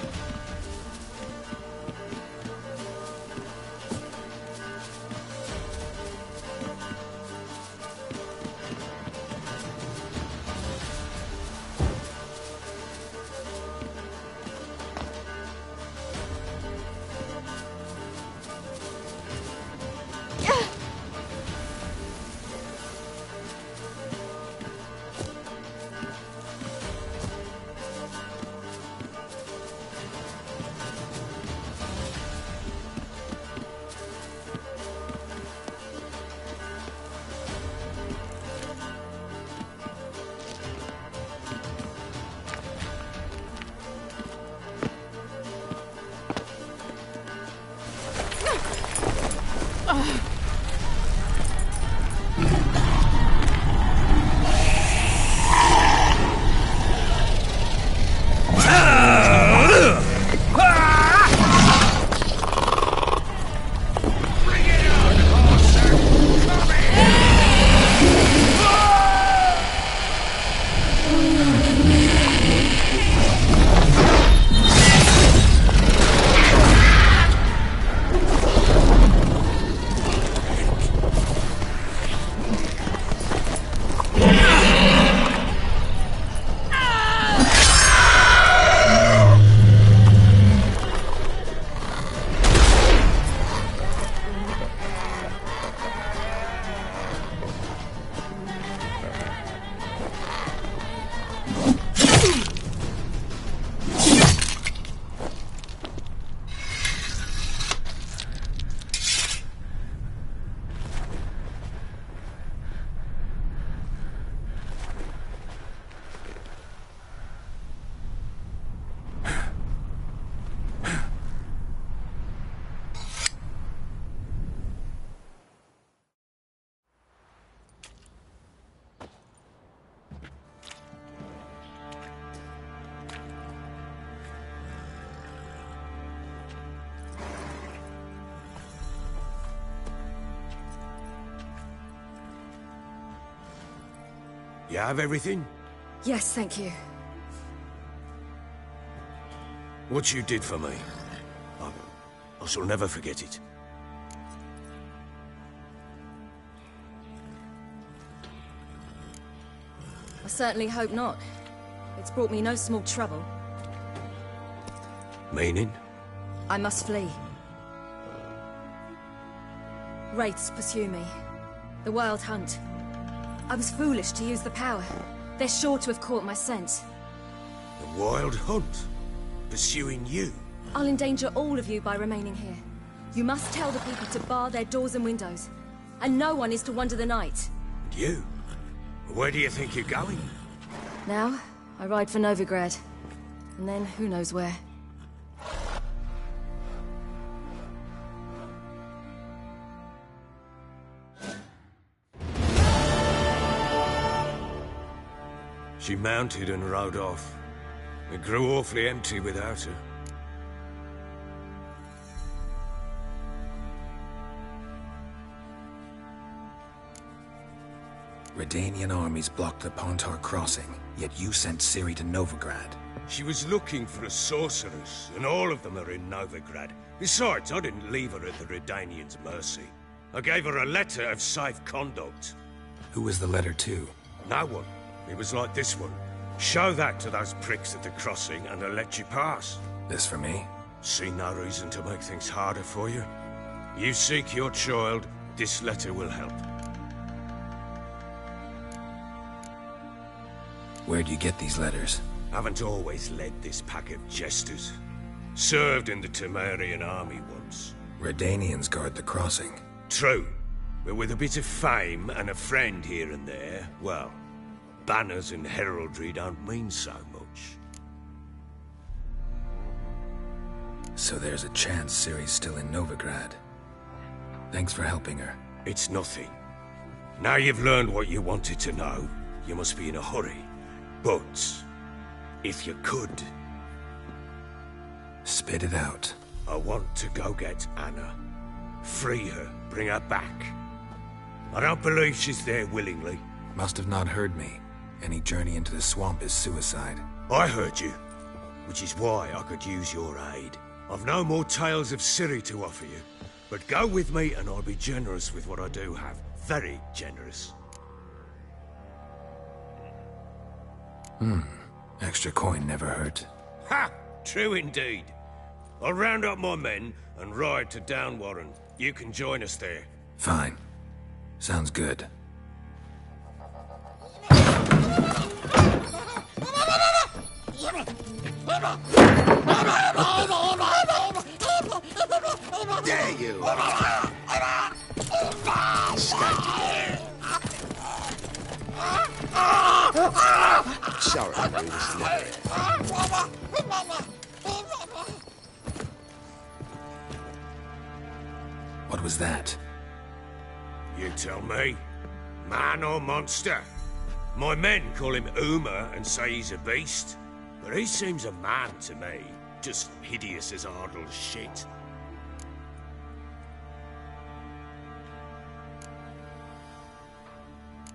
You have everything? Yes, thank you. What you did for me, I shall never forget it. I certainly hope not. It's brought me no small trouble. Meaning? I must flee. Wraiths pursue me. The Wild Hunt. I was foolish to use the power. They're sure to have caught my scent. The Wild Hunt? Pursuing you? I'll endanger all of you by remaining here. You must tell the people to bar their doors and windows. And no one is to wander the night. And you? Where do you think you're going? Now, I ride for Novigrad. And then, who knows where. She mounted and rode off. It grew awfully empty without her. Redanian armies blocked the Pontar crossing, yet you sent Ciri to Novigrad. She was looking for a sorceress, and all of them are in Novigrad. Besides, I didn't leave her at the Redanians' mercy. I gave her a letter of safe conduct. Who was the letter to? No one. It was like this one. Show that to those pricks at the crossing, and they'll let you pass. This for me? See no reason to make things harder for you. You seek your child, this letter will help. Where'd you get these letters? Haven't always led this pack of jesters. Served in the Temerian army once. Redanians guard the crossing. True. But with a bit of fame and a friend here and there, well, banners and heraldry don't mean so much. So there's a chance Ciri's still in Novigrad. Thanks for helping her. It's nothing. Now you've learned what you wanted to know, you must be in a hurry. But, if you could... Spit it out. I want to go get Anna. Free her, bring her back. I don't believe she's there willingly. Must have not heard me. Any journey into the swamp is suicide. I heard you, which is why I could use your aid. I've no more tales of Ciri to offer you, but go with me and I'll be generous with what I do have. Very generous. Extra coin never hurt. Ha! True indeed. I'll round up my men and ride to Downwarren. You can join us there. Fine. Sounds good. There you are. Sorry, I was late. What was that? You tell me. Man or monster? My men call him Uma and say he's a beast. But he seems a man to me. Just hideous as Ardle's shit.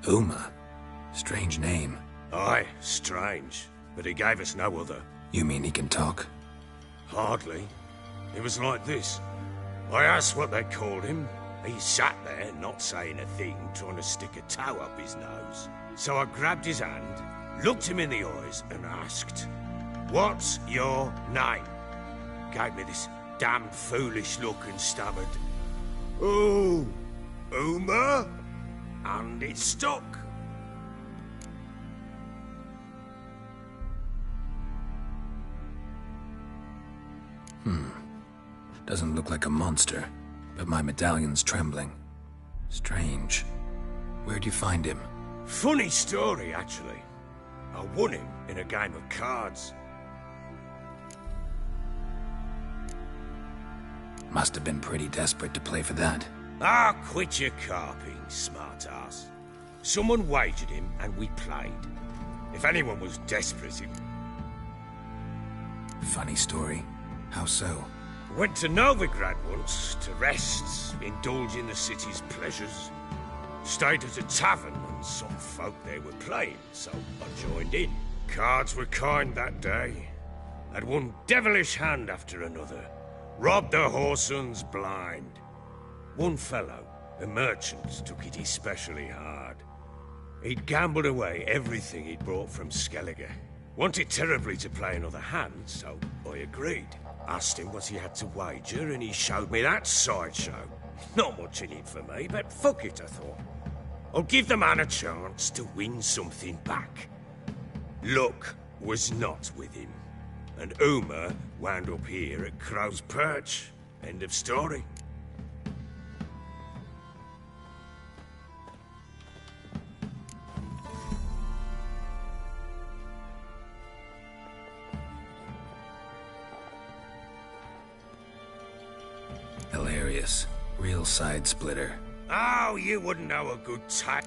Uma? Strange name. Aye, strange. But he gave us no other. You mean he can talk? Hardly. It was like this. I asked what they called him. He sat there, not saying a thing, trying to stick a toe up his nose. So I grabbed his hand, looked him in the eyes, and asked, "What's your name?" Gave me this damned foolish look and stammered, "Oh, Uma?" And it stuck. Doesn't look like a monster, but my medallion's trembling. Strange. Where'd you find him? Funny story, actually. I won him in a game of cards. Must have been pretty desperate to play for that. Ah, quit your carping, smart-ass. Someone wagered him, and we played. If anyone was desperate, it... Funny story. How so? Went to Novigrad once, to rest, indulge in the city's pleasures. Stayed at a tavern and some folk there were playing, so I joined in. Cards were kind that day. Had one devilish hand after another. Robbed the whoresons blind. One fellow, a merchant, took it especially hard. He'd gambled away everything he'd brought from Skellige. Wanted terribly to play another hand, so I agreed. Asked him what he had to wager, and he showed me that sideshow. Not much in it for me, but fuck it, I thought. I'll give the man a chance to win something back. Luck was not with him, and Uma wound up here at Crow's Perch. End of story. Hilarious. Real side splitter. Oh, you wouldn't know a good time.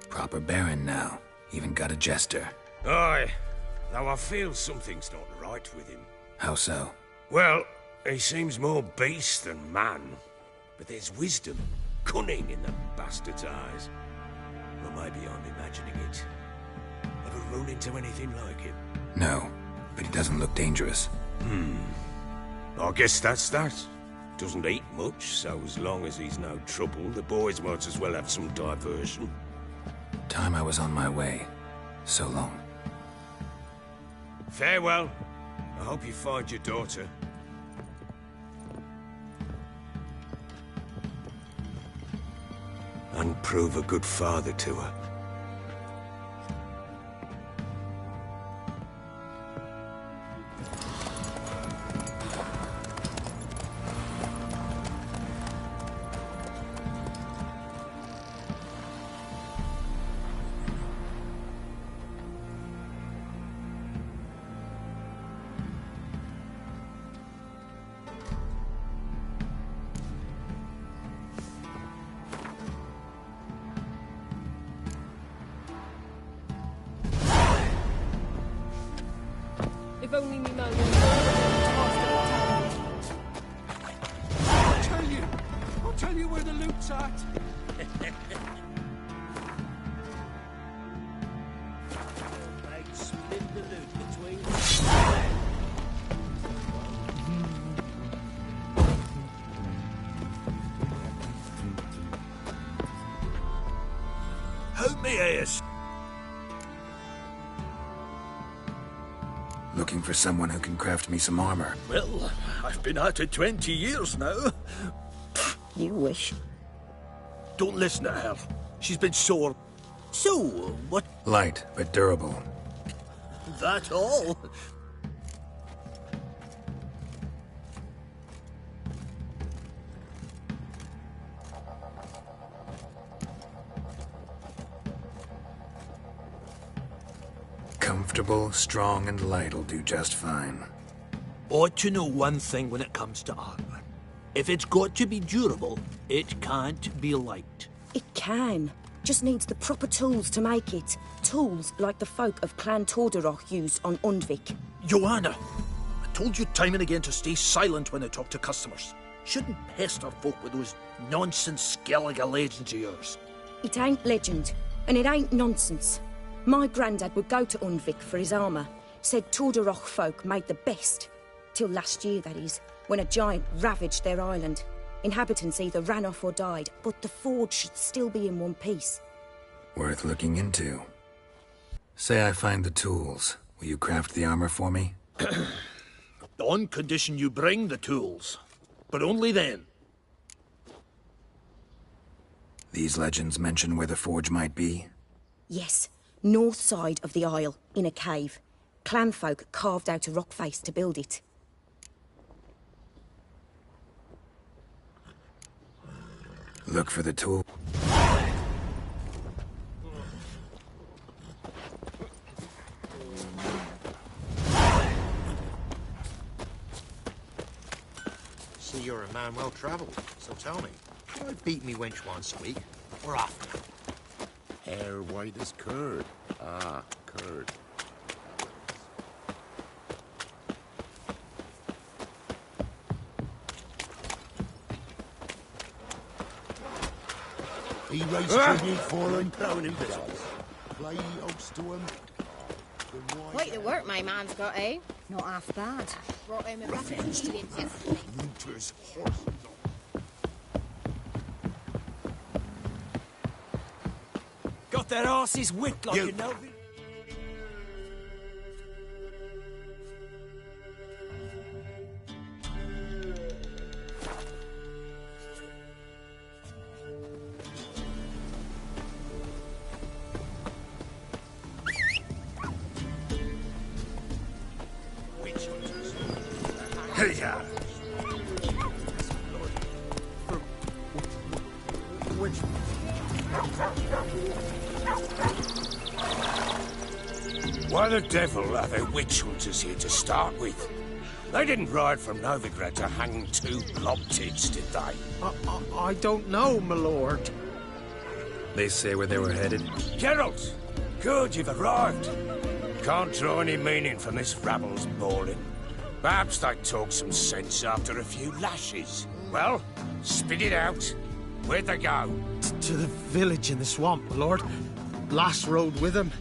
Proper baron now. Even got a jester. Aye, though I feel something's not right with him. How so? Well, he seems more beast than man. But there's wisdom, cunning in the bastard's eyes. Or maybe I'm imagining it. Ever run into anything like him? No, but he doesn't look dangerous. I guess that's that. Doesn't eat much, so as long as he's no trouble, the boys might as well have some diversion. Time I was on my way. So long. Farewell. I hope you find your daughter. And prove a good father to her. If only me man I'll tell you where the loot's at. I'd split the loot between Help me, Ace. Looking for someone who can craft me some armor. Well, I've been at it 20 years now. You wish. Don't listen to her. She's been sore. So, what? Light, but durable. That all? Comfortable, strong, and light'll do just fine. Ought to know one thing when it comes to armor. If it's got to be durable, it can't be light. It can. Just needs the proper tools to make it. Tools like the folk of Clan Tordarroch used on Undvik. Joanna, I told you time and again to stay silent when I talk to customers. Shouldn't pester folk with those nonsense Skellige legends of yours. It ain't legend, and it ain't nonsense. My granddad would go to Undvik for his armour. Said Tordarroch folk made the best. Till last year, that is, when a giant ravaged their island. Inhabitants either ran off or died, but the forge should still be in one piece. Worth looking into. Say I find the tools. Will you craft the armor for me? On condition you bring the tools. But only then. These legends mention where the forge might be? Yes, north side of the isle, in a cave. Clanfolk carved out a rock face to build it. Look for the tool. See, you're a man well travelled, so tell me. Why beat me wench once a week? We're off now. Hair white as curd. Ah, curd. He raised tribute for him. Prone invisible. Play host to him. Quite the work my man's got, eh? Not half bad. Brought him a bucket of millions yesterday. Looters, horses. Got their asses whipped like You- you know. Hey-ya! Which... Why the devil are there witch hunters here to start with? They didn't ride from Novigrad to hang two blob-tits, did they? I don't know, my lord. They say where they were headed? Geralt! Good, you've arrived. Can't draw any meaning from this rabble's bawling. Perhaps they talk some sense after a few lashes. Well, spit it out. Where'd they go? To the village in the swamp, my lord. Lass rode with him,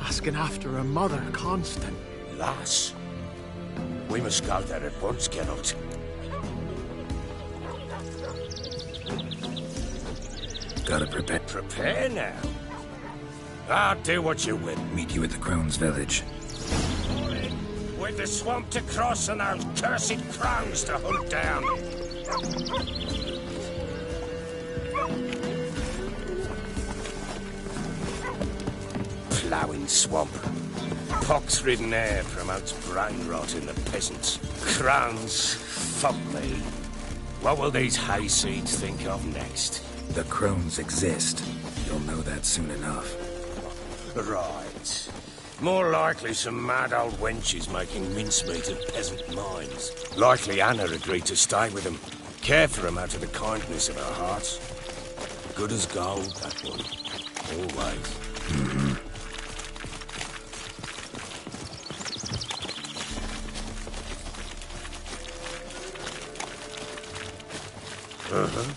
asking after her mother, Constant. Lass? We must go there at once, Geralt. Gotta prepare. Prepare now. I'll do what you will. Meet you at the Crone's village. With the swamp to cross and those cursed crows to hunt down. Ploughing swamp. Pox-ridden air promotes brain rot in the peasants. Crowns, fuck me. What will these hayseeds think of next? The Crones exist. You'll know that soon enough. Right. More likely some mad old wenches making mincemeat of peasant minds. Likely Anna agreed to stay with them. Care for them out of the kindness of her heart. Good as gold, that one. Always. Uh-huh.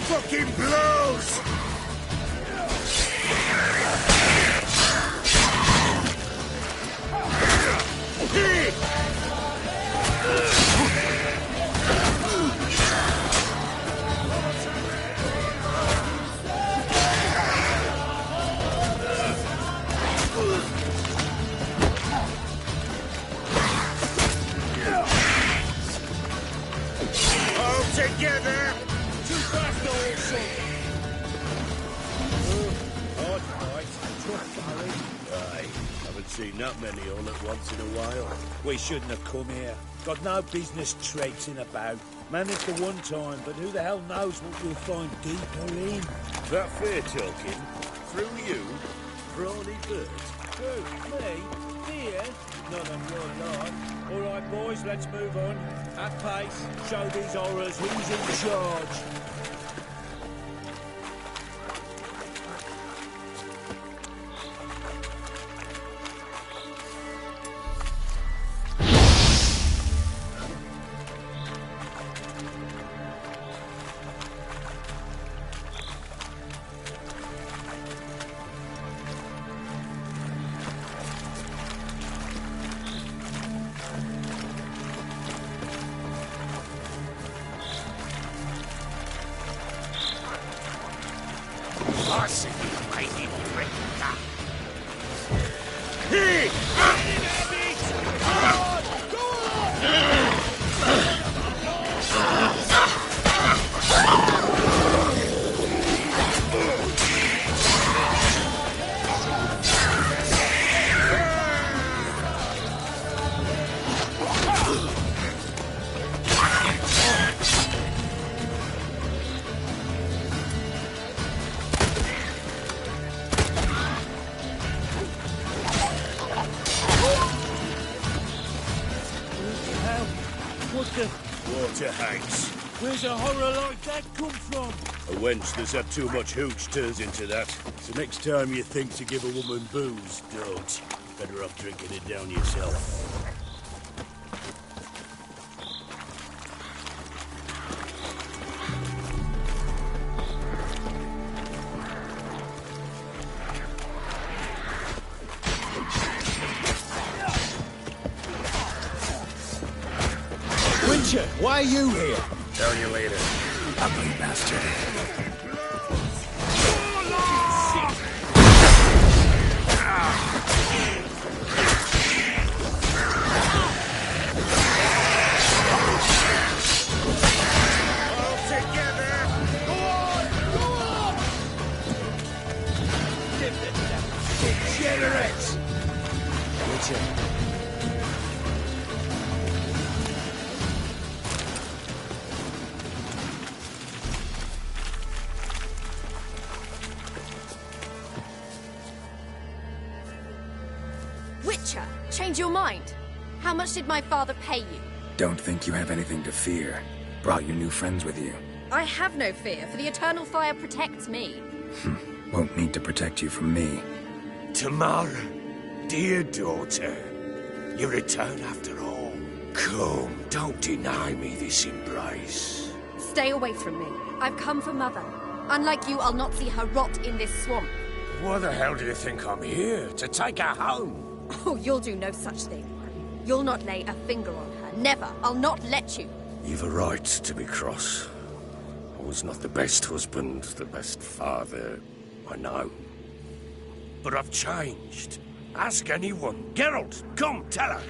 Fucking blows! All together! Too fast, also! Hard fight, tough alley. Aye, haven't seen that many all at once in a while. We shouldn't have come here. Got no business traipsing about. Managed the one time, but who the hell knows what we'll find deeper in. That fair talking? Through you? Brawny bird? Who? Me? Fear? Not on your lot. All right, boys, let's move on. At pace. Show these horrors who's in charge. I see you made him drink that. master? Water hags. Where's a horror like that come from? A wench that's had too much hooch turns into that. So next time you think to give a woman booze, don't. Better off drinking it down yourself. Witcher, why are you here? Tell you later. Ugly bastard. All together! Go on! Go on! Degenerates! Witcher. Witcher, change your mind. How much did my father pay you? Don't think you have anything to fear. Brought your new friends with you. I have no fear, for the eternal fire protects me. Won't need to protect you from me. Tamara, dear daughter, you return after all. Come, don't deny me this embrace. Stay away from me. I've come for Mother. Unlike you, I'll not see her rot in this swamp. Why the hell do you think I'm here? To take her home? Oh, you'll do no such thing. You'll not lay a finger on her. Never. I'll not let you. You've a right to be cross. I was not the best husband, the best father, I know. But I've changed. Ask anyone. Geralt, come, tell her.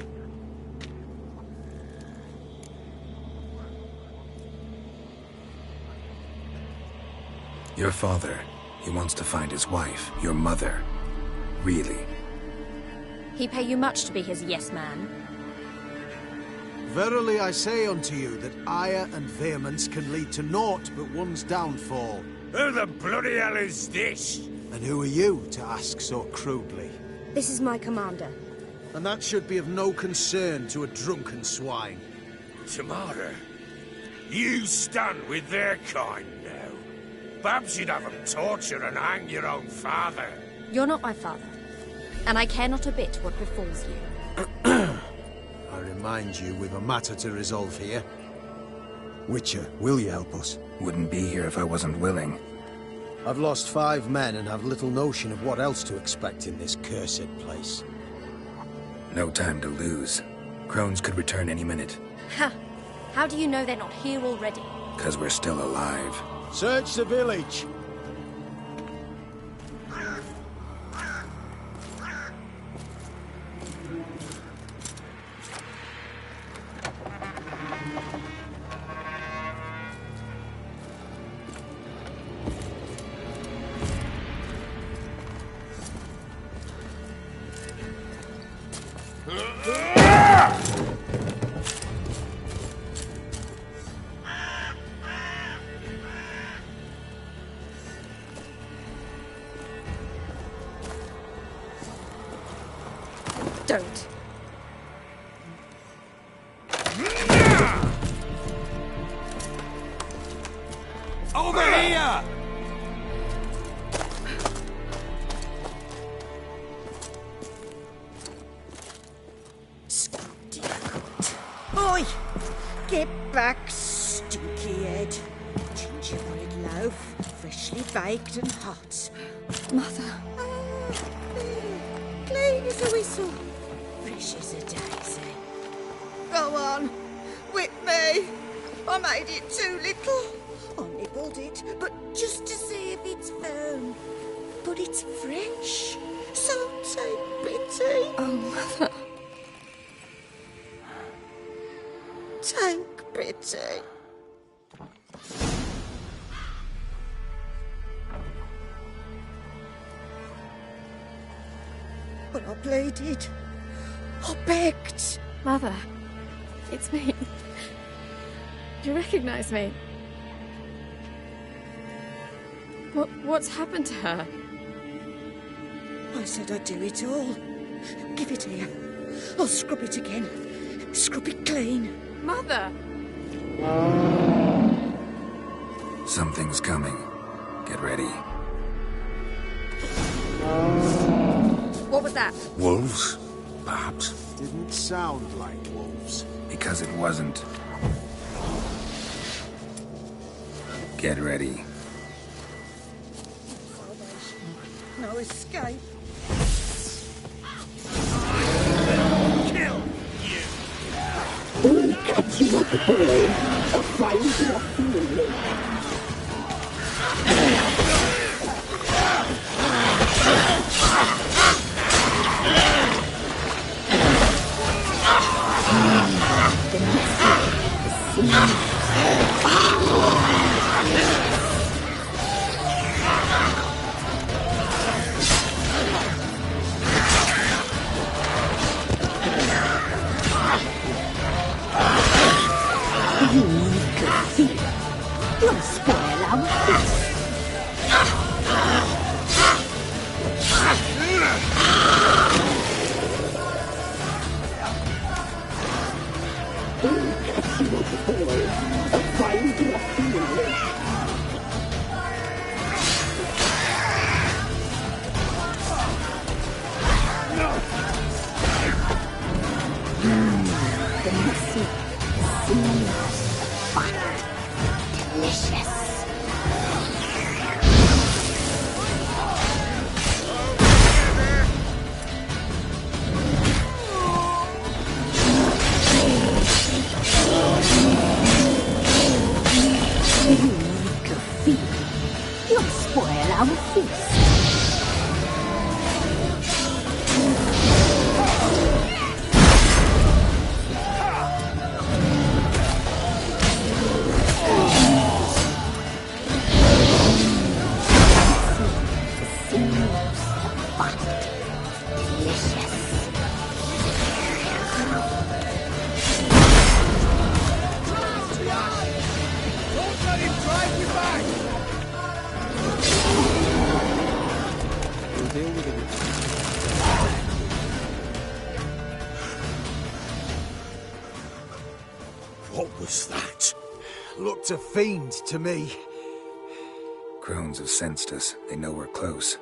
Your father, he wants to find his wife, your mother. Really? He pay you much to be his yes man? Verily I say unto you that ire and vehemence can lead to naught but one's downfall. Who the bloody hell is this? And who are you to ask so crudely? This is my commander. And that should be of no concern to a drunken swine. Tamara, you stand with their kind now. Perhaps you'd have them torture and hang your own father. You're not my father, and I care not a bit what befalls you. I remind you, we've a matter to resolve here. Witcher, will you help us? Wouldn't be here if I wasn't willing. I've lost 5 men and have little notion of what else to expect in this cursed place. No time to lose. Crones could return any minute. Ha! How do you know they're not here already? 'Cause we're still alive. Search the village! Don't. Over here! Oi! Get back, stinky head. Gingerbread loaf, freshly baked and hot. Mother. Clean as a whistle, fresh as a daisy. Go on, whip me. I made it too little. I nibbled it, but just to see if it's firm. But it's fresh, so take pity. Oh, Mother. Take pity. But I pleaded. I begged. Mother, it's me. Do you recognize me? What's happened to her? I said I'd do it all. Give it here. I'll scrub it again. Scrub it clean. Mother! Something's coming. Get ready. What was that? Wolves? Perhaps. Didn't sound like wolves. Because it wasn't. Get ready. No escape. Kill you! Cut you up, boy. A fine feeling. You could feel it. You'll spoil our feast. You'll spoil our feast. Don't let him drive you back! We'll deal with it. What was that? Looked a fiend to me. Crones have sensed us. They know we're close.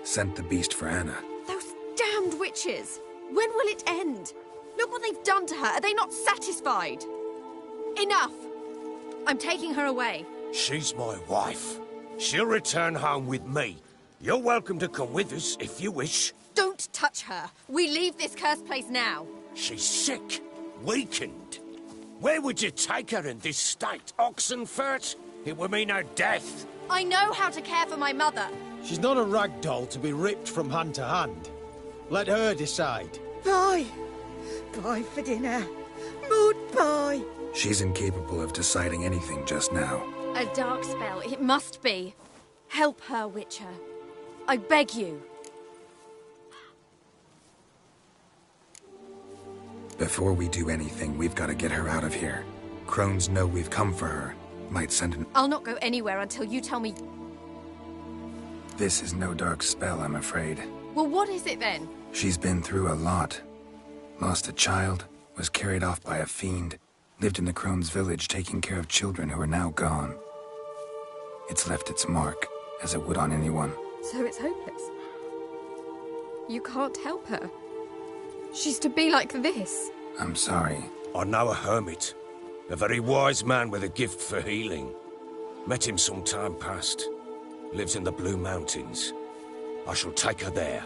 Sent the beast for Anna. Those damned witches! When will it end? Look what they've done to her. Are they not satisfied? Enough! I'm taking her away. She's my wife. She'll return home with me. You're welcome to come with us if you wish. Don't touch her. We leave this cursed place now. She's sick, weakened. Where would you take her in this state? Oxenfurt? It would mean her death. I know how to care for my mother. She's not a rag doll to be ripped from hand to hand. Let her decide. Bye. Bye for dinner. Mood bye. She's incapable of deciding anything just now. A dark spell. It must be. Help her, Witcher. I beg you. Before we do anything, we've got to get her out of here. Crones know we've come for her. Might send an... I'll not go anywhere until you tell me... This is no dark spell, I'm afraid. Well, what is it then? She's been through a lot. Lost a child, was carried off by a fiend, lived in the Crones village taking care of children who are now gone. It's left its mark, as it would on anyone. So it's hopeless. You can't help her. She's to be like this. I'm sorry. I know a hermit. A very wise man with a gift for healing. Met him some time past. Lives in the Blue Mountains. I shall take her there.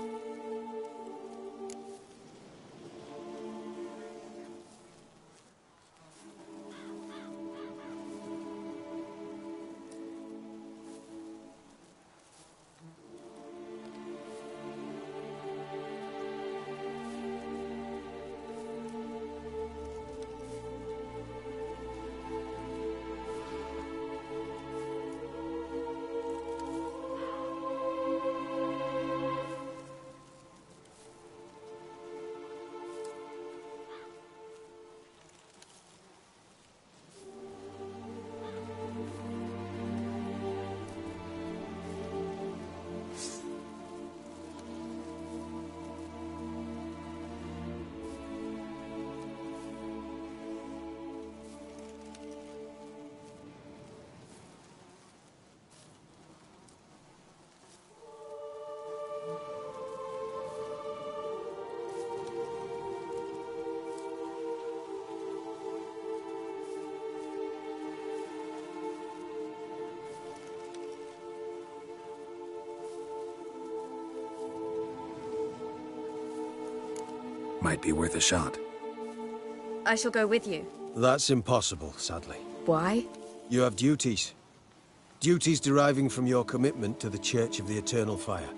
Might be worth a shot. I shall go with you. That's impossible, sadly. Why? You have duties. Duties deriving from your commitment to the Church of the Eternal Fire.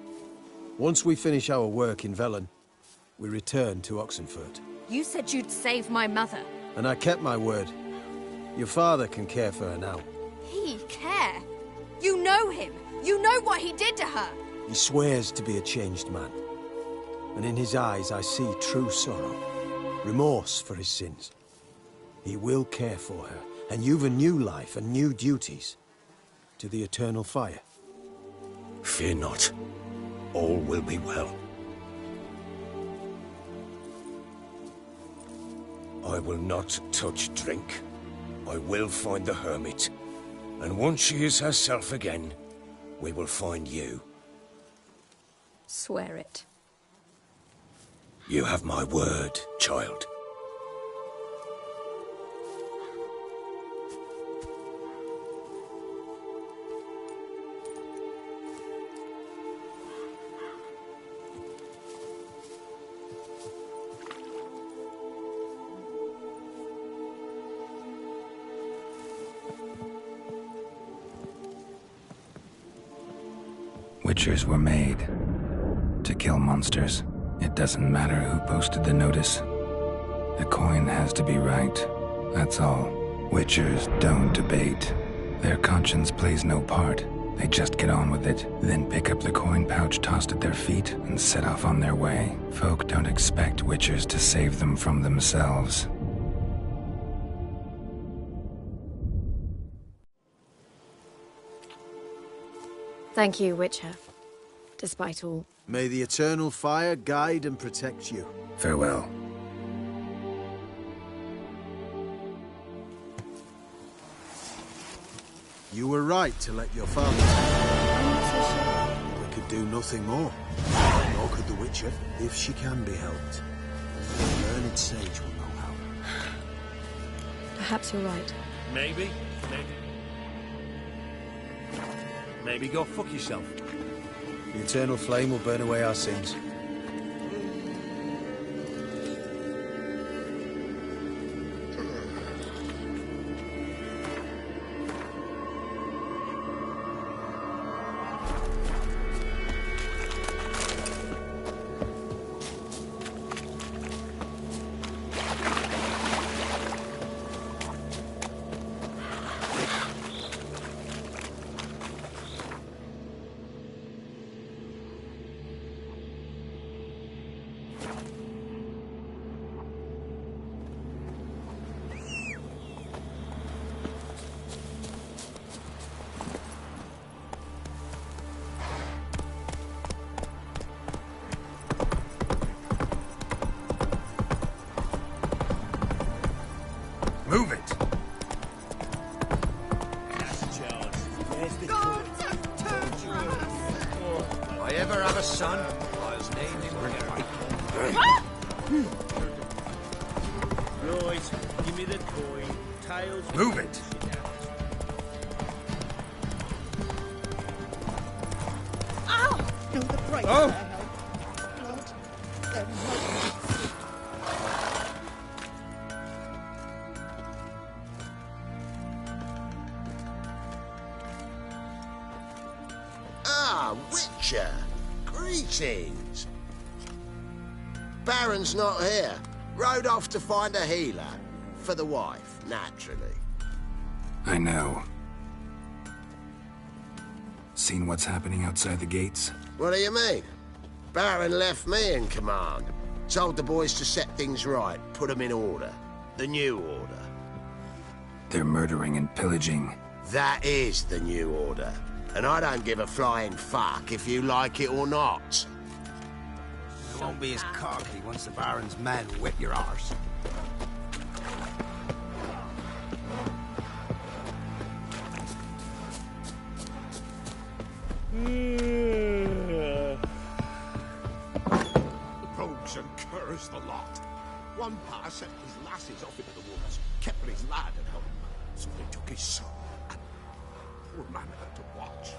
Once we finish our work in Velen, we return to Oxenfurt. You said you'd save my mother. And I kept my word. Your father can care for her now. He care? You know him. You know what he did to her. He swears to be a changed man. And in his eyes I see true sorrow. Remorse for his sins. He will care for her. And you've a new life and new duties. To the Eternal Fire. Fear not. All will be well. I will not touch drink. I will find the hermit. And once she is herself again, we will find you. Swear it. You have my word, child. Witchers were made to kill monsters. It doesn't matter who posted the notice. The coin has to be right. That's all. Witchers don't debate. Their conscience plays no part. They just get on with it, then pick up the coin pouch tossed at their feet and set off on their way. Folk don't expect witchers to save them from themselves. Thank you, Witcher. Despite all. May the Eternal Fire guide and protect you. Farewell. You were right to let your father die. We could do nothing more. Nor could the Witcher, if she can be helped. The learned sage will know how. Perhaps you're right. Maybe. Maybe go fuck yourself. The Eternal Flame will burn away our sins. Move it! If I ever have a son, I'll name him Henry. Right, give me the coin. Tails. Move it! Ow! No, the break. Oh! Witcher, greetings. Baron's not here. Rode off to find a healer. For the wife, naturally. I know. Seen what's happening outside the gates? What do you mean? Baron left me in command. Told the boys to set things right, put them in order. The new order. They're murdering and pillaging. That is the new order. And I don't give a flying fuck if you like it or not. You won't be as cocky once the Baron's men whip your arse. Rogues and curs the lot. One pa sent his lasses off into the woods, kept his lad at home. So they took his son, and poor man had to watch.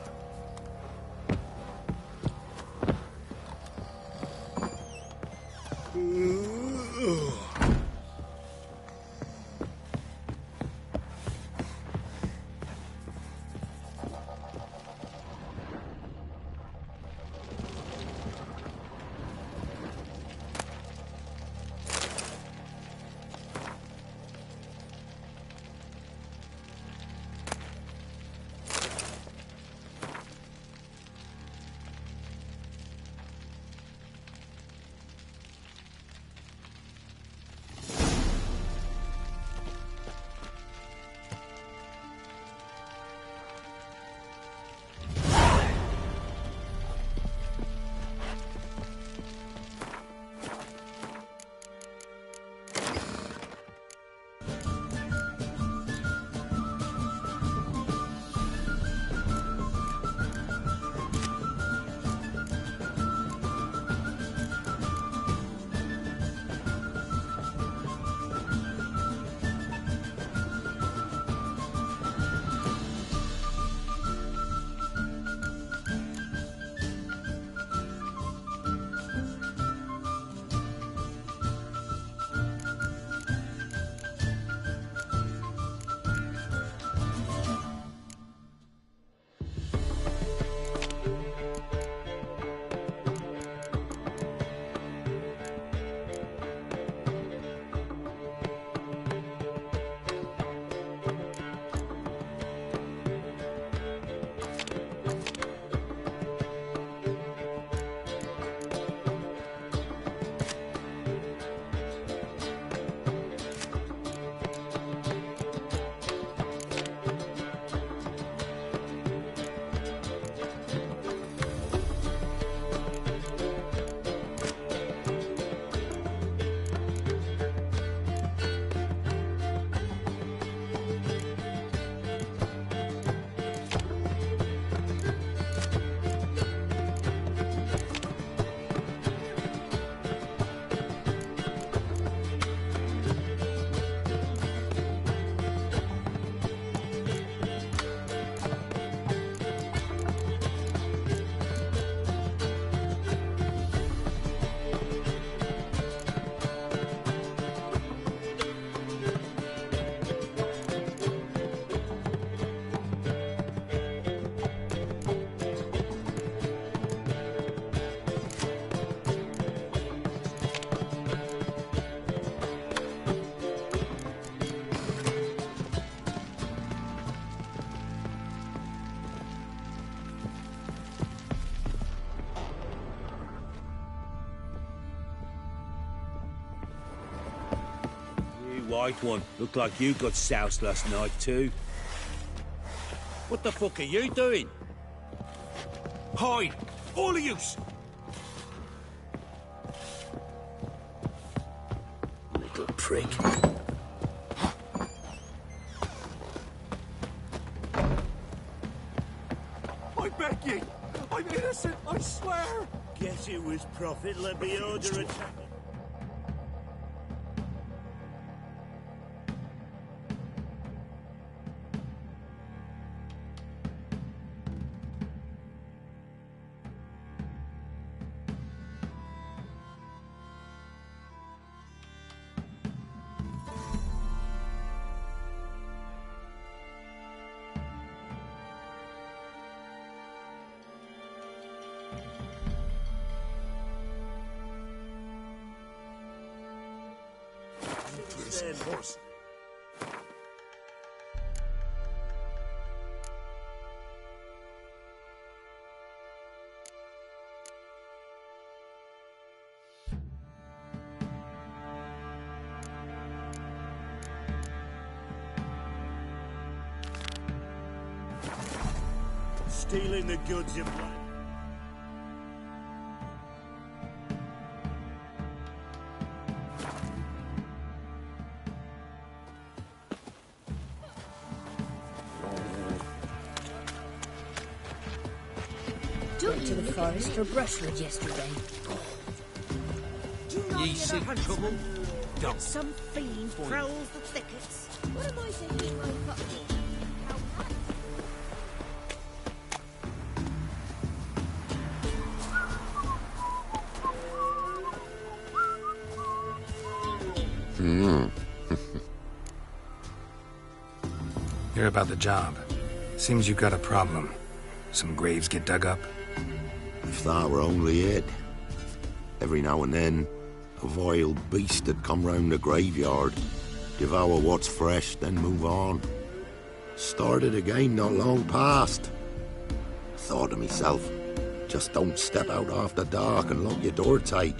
right one. Looked like you got soused last night, too. What the fuck are you doing? Hide! All of yous! Little prick. I beg ye! I'm innocent, I swear! Guess it was Prophet. Let me order a... Horse. Stealing the goods of... Went to the forest for brushwood yesterday. Ye seek trouble? Don't. Some fiend prowls the thickets. What am I thinking my puppy? Hear about the job. Seems you got a problem. Some graves get dug up. If that were only it. Every now and then, a vile beast would come round the graveyard, devour what's fresh, then move on. Started again not long past. Thought to myself, just don't step out after dark and lock your door tight.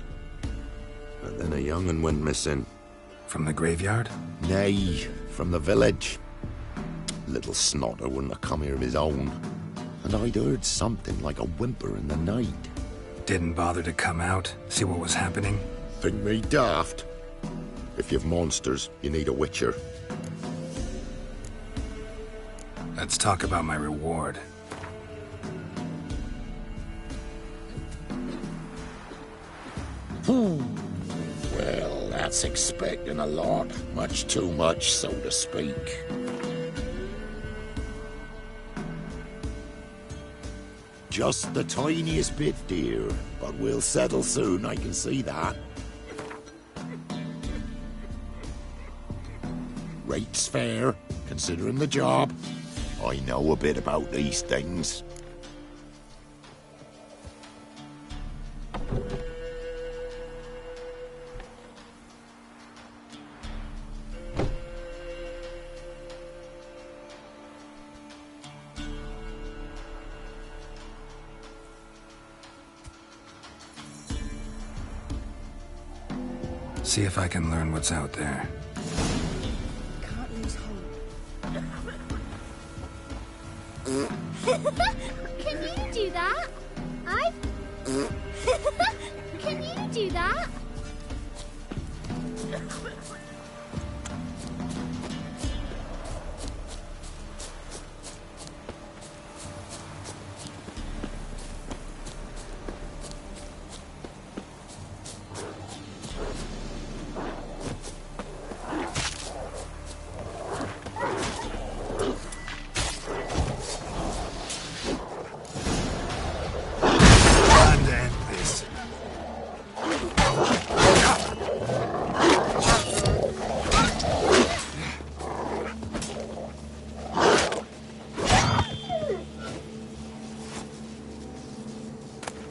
But then a young'un went missing. From the graveyard? Nay, from the village. Little snotter wouldn't have come here of his own. And I'd heard something like a whimper in the night. Didn't bother to come out, see what was happening? Think me daft? If you've monsters, you need a witcher. Let's talk about my reward. Well, that's expecting a lot. Much too much, so to speak. Just the tiniest bit, dear. But we'll settle soon, I can see that. Rate's fair, considering the job. I know a bit about these things. See if I can learn what's out there. Can't lose hope. Can you do that? Can you do that?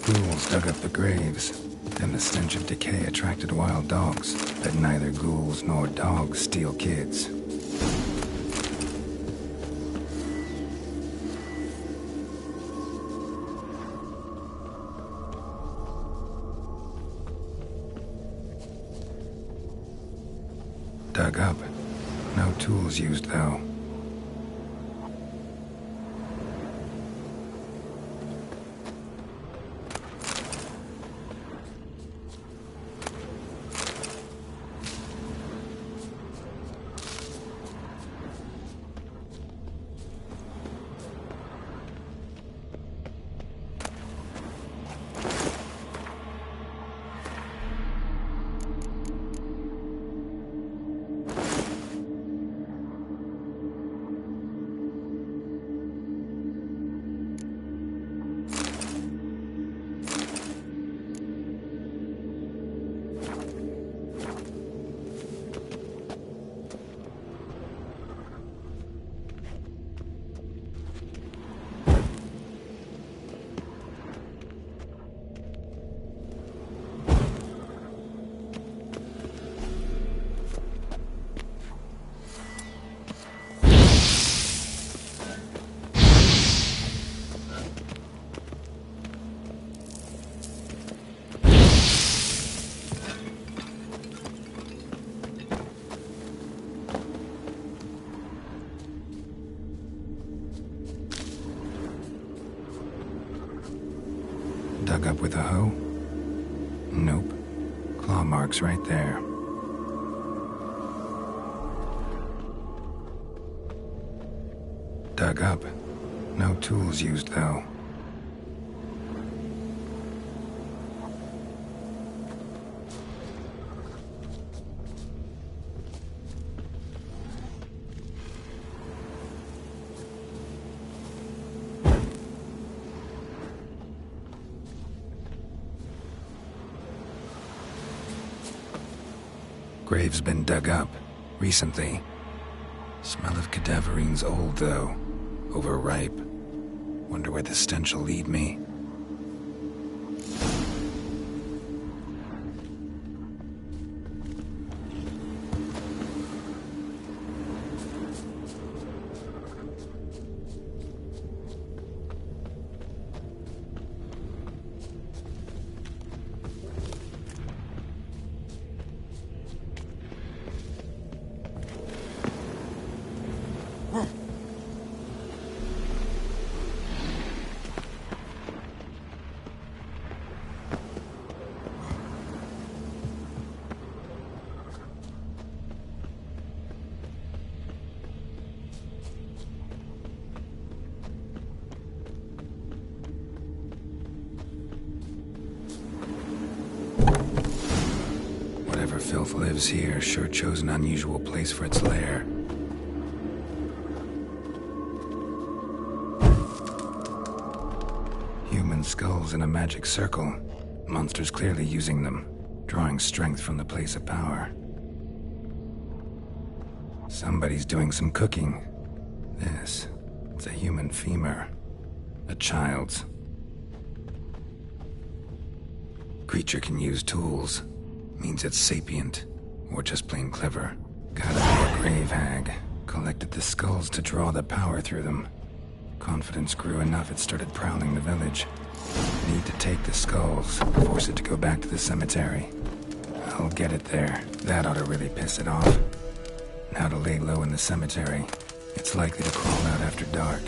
Ghouls dug up the graves, and the stench of decay attracted wild dogs, but neither ghouls nor dogs steal kids. Dug up No tools used, though. Dug up with a hoe? Nope. Claw marks right there. Dug up. No tools used, though. Grave's been dug up, recently. Smell of cadaverines old, though. Overripe. Wonder where the stench will lead me. Whatever filth lives here sure chose an unusual place for its lair. Human skulls in a magic circle. Monsters clearly using them, drawing strength from the place of power. Somebody's doing some cooking. It's a human femur. A child's. Creature can use tools. Means it's sapient, or just plain clever. Gotta be a grave hag. Collected the skulls to draw the power through them. Confidence grew enough it started prowling the village. Need to take the skulls, force it to go back to the cemetery. I'll get it there. That ought to really piss it off. Now to lay low in the cemetery. It's likely to crawl out after dark.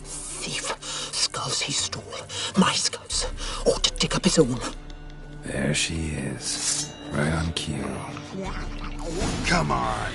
Thief. Skulls he stole. My skulls. Ought to dig up his own. There she is. Right on cue. Come on.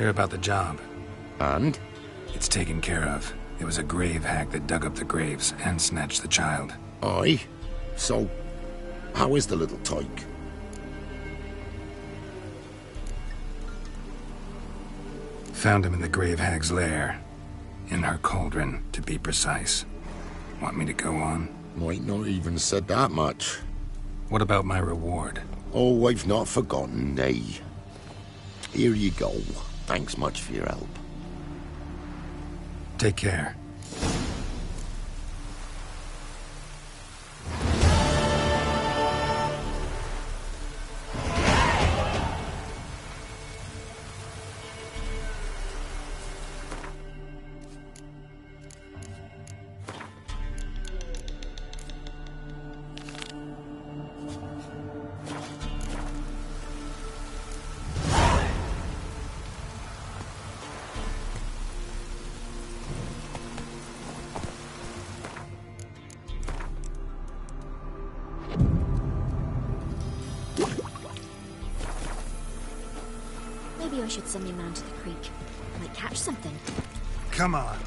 Hear about the job. And? It's taken care of. It was a grave hack that dug up the graves and snatched the child. Aye? So, how is the little tyke? Found him in the grave hag's lair. In her cauldron, to be precise. Want me to go on? Might not even said that much. What about my reward? Oh, I've not forgotten, nay. Here you go. Thanks much for your help. Take care. Maybe I should send my man to the creek. Might catch something. Come on.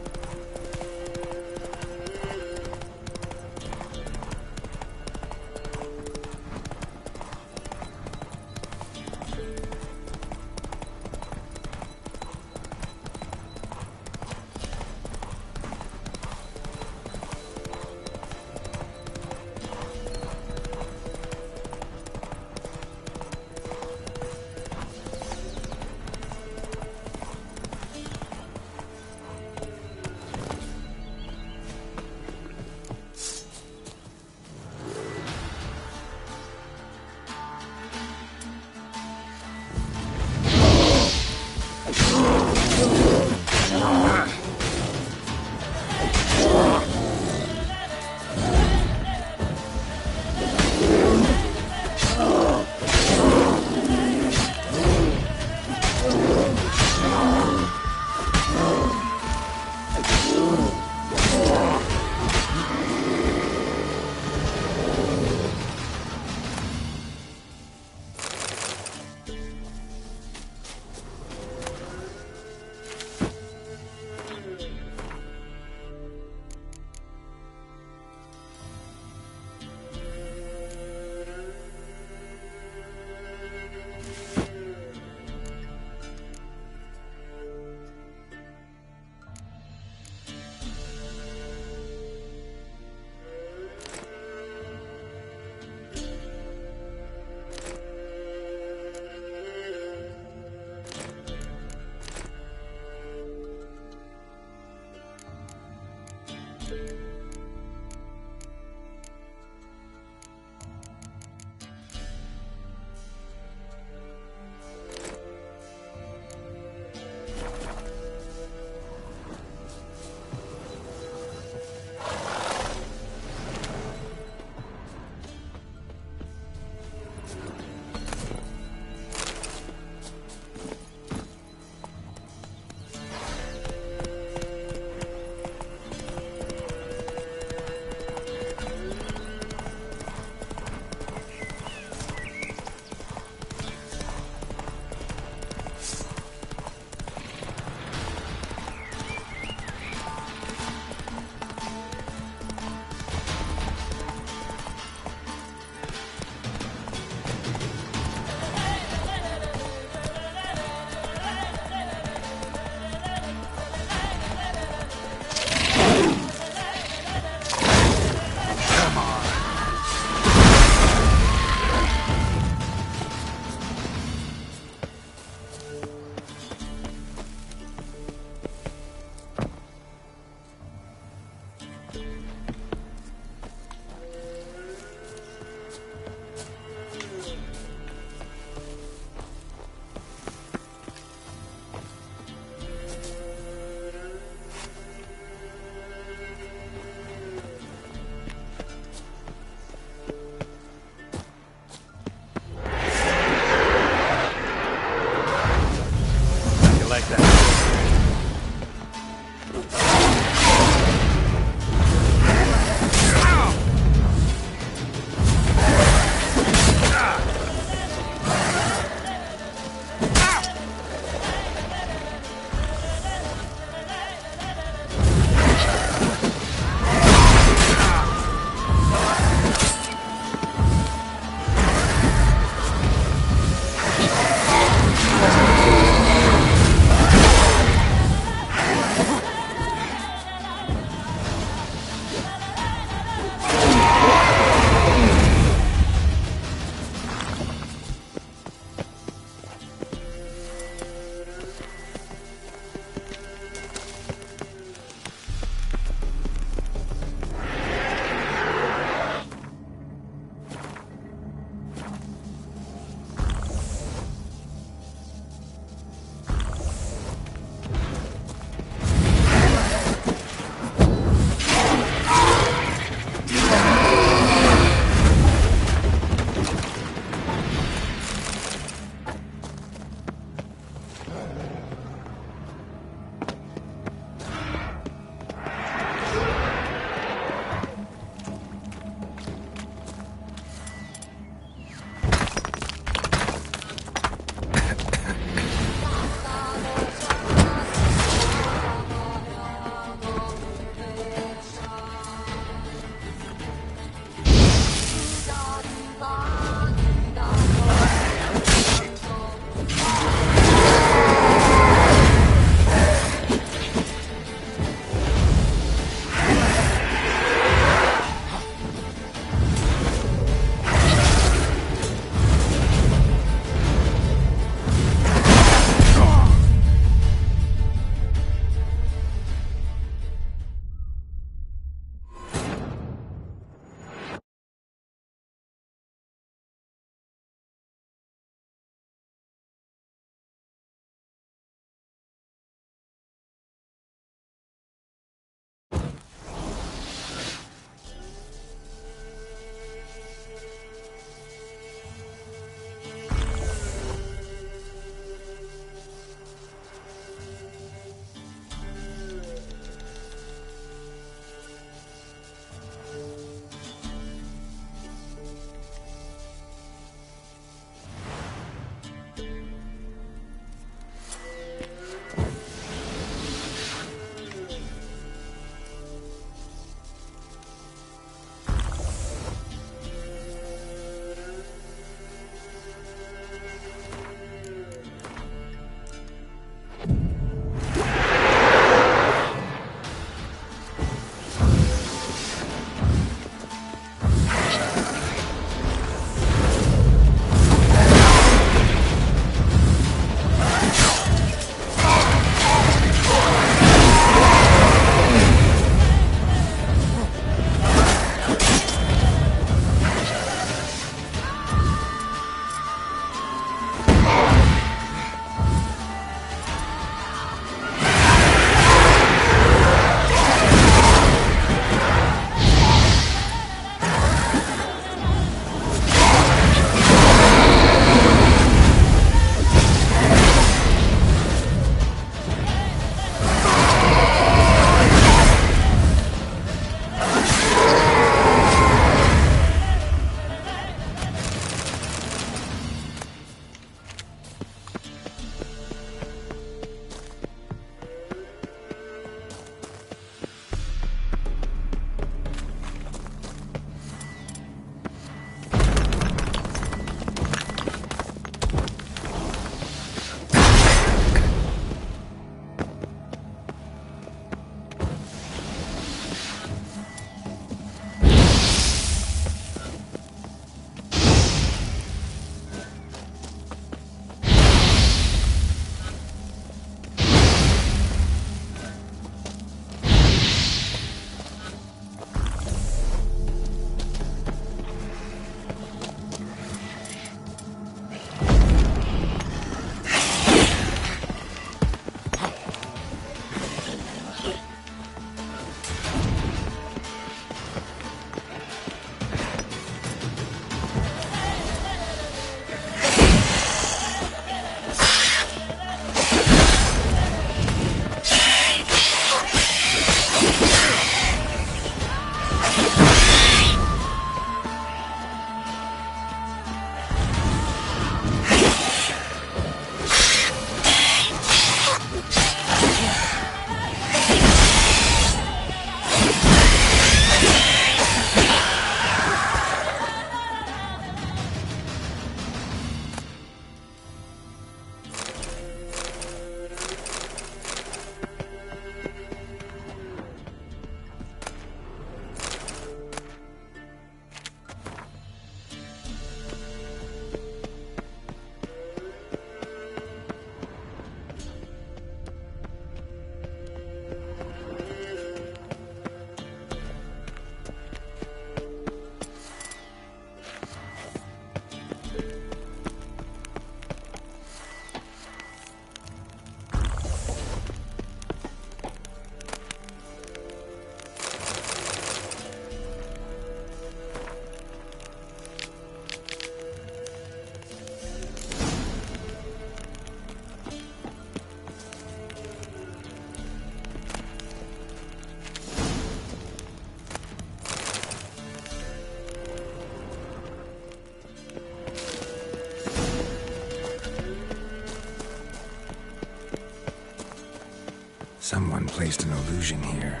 Someone placed an illusion here.